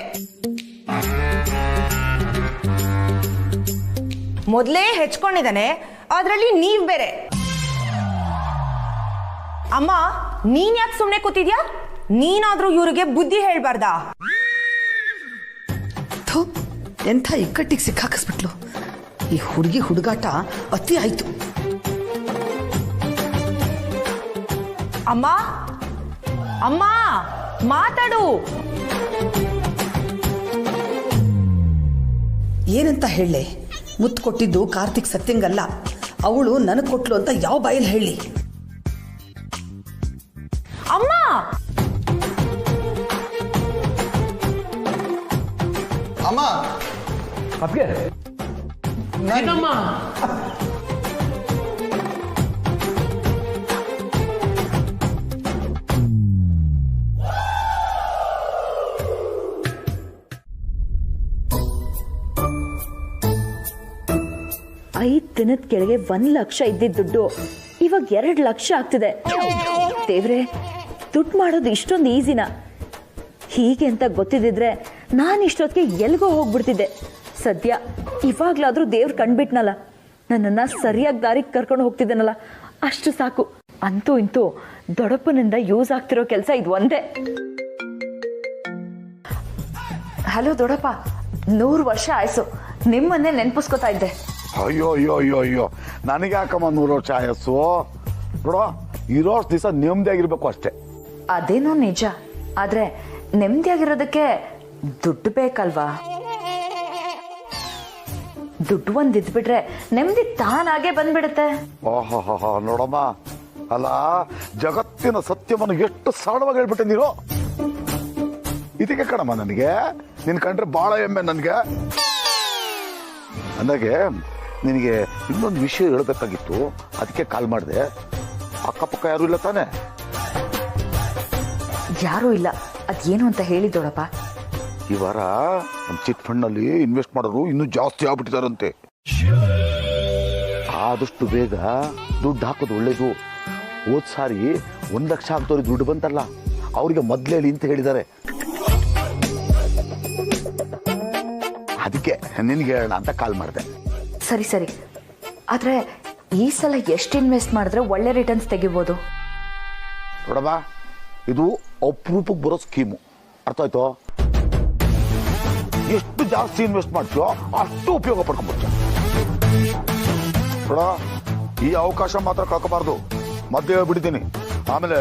ಮೊದಲೇ ಹೆಚ್ಕೊಂಡಿದ್ದಾನೆ, ಅದರಲ್ಲಿ ನೀವ್ ಬೇರೆ. ಅಮ್ಮ, ನೀನ್ ಯಾಕೆ ಸುಮ್ಮನೆ ಕೂತಿದ್ಯಾ? ನೀನಾದ್ರೂ ಇವ್ರಿಗೆ ಬುದ್ಧಿ ಹೇಳ್ಬಾರ್ದಾ? ಎಂಥ ಇಕ್ಕಟ್ಟಿಗೆ ಸಿಕ್ಕಾಕಿಸ್ಬಿಟ್ಲು. ಈ ಹುಡುಗಿ ಹುಡುಗಾಟ ಅತಿ ಆಯ್ತು. ಅಮ್ಮ, ಅಮ್ಮ ಮಾತಾಡು. ಏನಂತ ಹೇಳಲೆ? ಮುತ್ತು ಕೊಟ್ಟಿದ್ದು ಕಾರ್ತಿಕ್ ಸತ್ಯಂಗಲ್ಲ, ಅವಳು ನನಗೆ ಕೊಟ್ಲು ಅಂತ ಯಾವ ಬಾಯಲ್ಲಿ ಹೇಳಿ? ಅಮ್ಮ, ಅಮ್ಮ, ಅಪ್ಗೆ ಏನಮ್ಮ? ಐದು ದಿನದ ಕೆಳಗೆ 1 ಲಕ್ಷ ಇದ್ದಿದ್ದ ದುಡ್ಡು ಇವಾಗ 2 ಲಕ್ಷ ಆಗ್ತಿದೆ. ದೇವ್ರೆ, ದುಡ್ಡು ಮಾಡೋದು ಇಷ್ಟೊಂದು ಈಸಿನಾ? ಹೀಗೆ ಅಂತ ಗೊತ್ತಿದ್ದಿದ್ರೆ ನಾನು ಇಷ್ಟೊತ್ತಿಗೆ ಎಲ್ಗೋ ಹೋಗ್ಬಿಡ್ತಿದ್ದೆ. ಸದ್ಯ ಇವಾಗ್ಲಾದ್ರೂ ದೇವ್ರು ಕಂಡ್ಬಿಟ್ನಲ್ಲ, ನನ್ನನ್ನು ಸರಿಯಾಗಿ ದಾರಿಗೆ ಕರ್ಕೊಂಡು ಹೋಗ್ತಿದ್ದೇನಲ್ಲ, ಅಷ್ಟು ಸಾಕು. ಅಂತೂ ಇಂತೂ ದೊಡ್ಡಪ್ಪನಿಂದ ಯೂಸ್ ಆಗ್ತಿರೋ ಕೆಲಸ ಇದು ಒಂದೇ. ಹಲೋ ದೊಡ್ಡಪ್ಪ, 100 ವರ್ಷ ಆಯ್ಸು, ನಿಮ್ಮನ್ನೇ ನೆನ್ಪಿಸ್ಕೊತಾ ಇದ್ದೆ. ಅಯ್ಯೋ ಅಯ್ಯೋ ಅಯ್ಯೋ ಅಯ್ಯೋ, ನನಗೆ ಯಾಕಮ್ಮ 100 ವರ್ಷ ಆಯಸ್ಸು? ನೋಡೋ, ಇರೋಷ್ಟು ದಿವಸ ನೆಮ್ಮದಿಯಾಗಿರ್ಬೇಕು ಅಷ್ಟೇ. ಅದೇನೋ ನಿಜ, ಆದ್ರೆ ನೆಮ್ಮದಿಯಾಗಿರೋದಕ್ಕೆ ದುಡ್ಡು ಬೇಕಲ್ವಾ? ದುಡ್ಡು ಒಂದ್ ಇದ್ಬಿಟ್ರೆ ನೆಮ್ಮದಿ ತಾನಾಗೆ ಬಂದ್ಬಿಡುತ್ತೆ. ನೋಡಮ್ಮ, ಅಲ್ಲ ಜಗತ್ತಿನ ಸತ್ಯವನ್ನು ಎಷ್ಟು ಸರಳವಾಗಿ ಹೇಳ್ಬಿಟ್ಟೆ ನೀನು. ಇದಕ್ಕೆ ಕಣಮ್ಮ ನನಗೆ ನಿನ್ ಕಂಡ್ರೆ ಬಹಳ ಹೆಮ್ಮೆ ನನಗೆ. ಅಂದಾಗೆ ನಿನಗೆ ಇನ್ನೊಂದು ವಿಷಯ ಹೇಳ್ಬೇಕಾಗಿತ್ತು, ಅದಕ್ಕೆ ಕಾಲ್ ಮಾಡಿದೆ. ಅಕ್ಕಪಕ್ಕ ಯಾರು ಇಲ್ಲ ತಾನೆ? ಯಾರೂ ಇಲ್ಲ. ಅದೇನು ಅಂತ ಹೇಳಿ ದೊಡ್ಡಪ್ಪ. ಈ ವಾರ ನಮ್ಮ ಚಿಟ್ ಫಂಡ್ ನಲ್ಲಿ ಇನ್ವೆಸ್ಟ್ ಮಾಡೋರು ಇನ್ನೂ ಜಾಸ್ತಿ ಆಗ್ಬಿಟ್ಟಿದಾರಂತೆ. ಆದಷ್ಟು ಬೇಗ ದುಡ್ಡು ಹಾಕೋದು ಒಳ್ಳೇದು. ಹೋದ್ ಸಾರಿ 1 ಲಕ್ಷ ಹಾಕ್ದವ್ರಿಗೆ ದುಡ್ಡು ಬಂತಲ್ಲ, ಅವ್ರಿಗೆ ಮೊದ್ಲೇ ಹೇಳಿ ಅಂತ ಹೇಳಿದ್ದಾರೆ. ಅದಕ್ಕೆ ನಿನ್ಗೆ ಹೇಳೋಣ ಅಂತ ಕಾಲ್ ಮಾಡಿದೆ. ಸರಿ ಸರಿ, ಆದ್ರೆ ಈ ಸಲ ಎಷ್ಟು ಇನ್ವೆಸ್ಟ್ ಮಾಡಿದ್ರೆ ಒಳ್ಳೆ ರಿಟರ್ನ್ಸ್ ತೆಗಿಬೋದು? ನೋಡಮ್ಮ, ಇದು ಅಪರೂಪಕ್ಕೆ ಬರೋ ಸ್ಕೀಮು, ಅರ್ಥ ಆಯ್ತು? ಎಷ್ಟು ಜಾಸ್ತಿ ಇನ್ವೆಸ್ಟ್ ಮಾಡ್ತೀಯೋ ಅಷ್ಟು ಉಪಯೋಗ ಪಡ್ಕೊಂಡ್ಬಿಡ್ತೀಯ. ನೋಡ, ಈ ಅವಕಾಶ ಮಾತ್ರ ಕಳ್ಕೋಬಾರ್ದು. ಮಧ್ಯೆ ಬಿಡ್ತೀನಿ, ಆಮೇಲೆ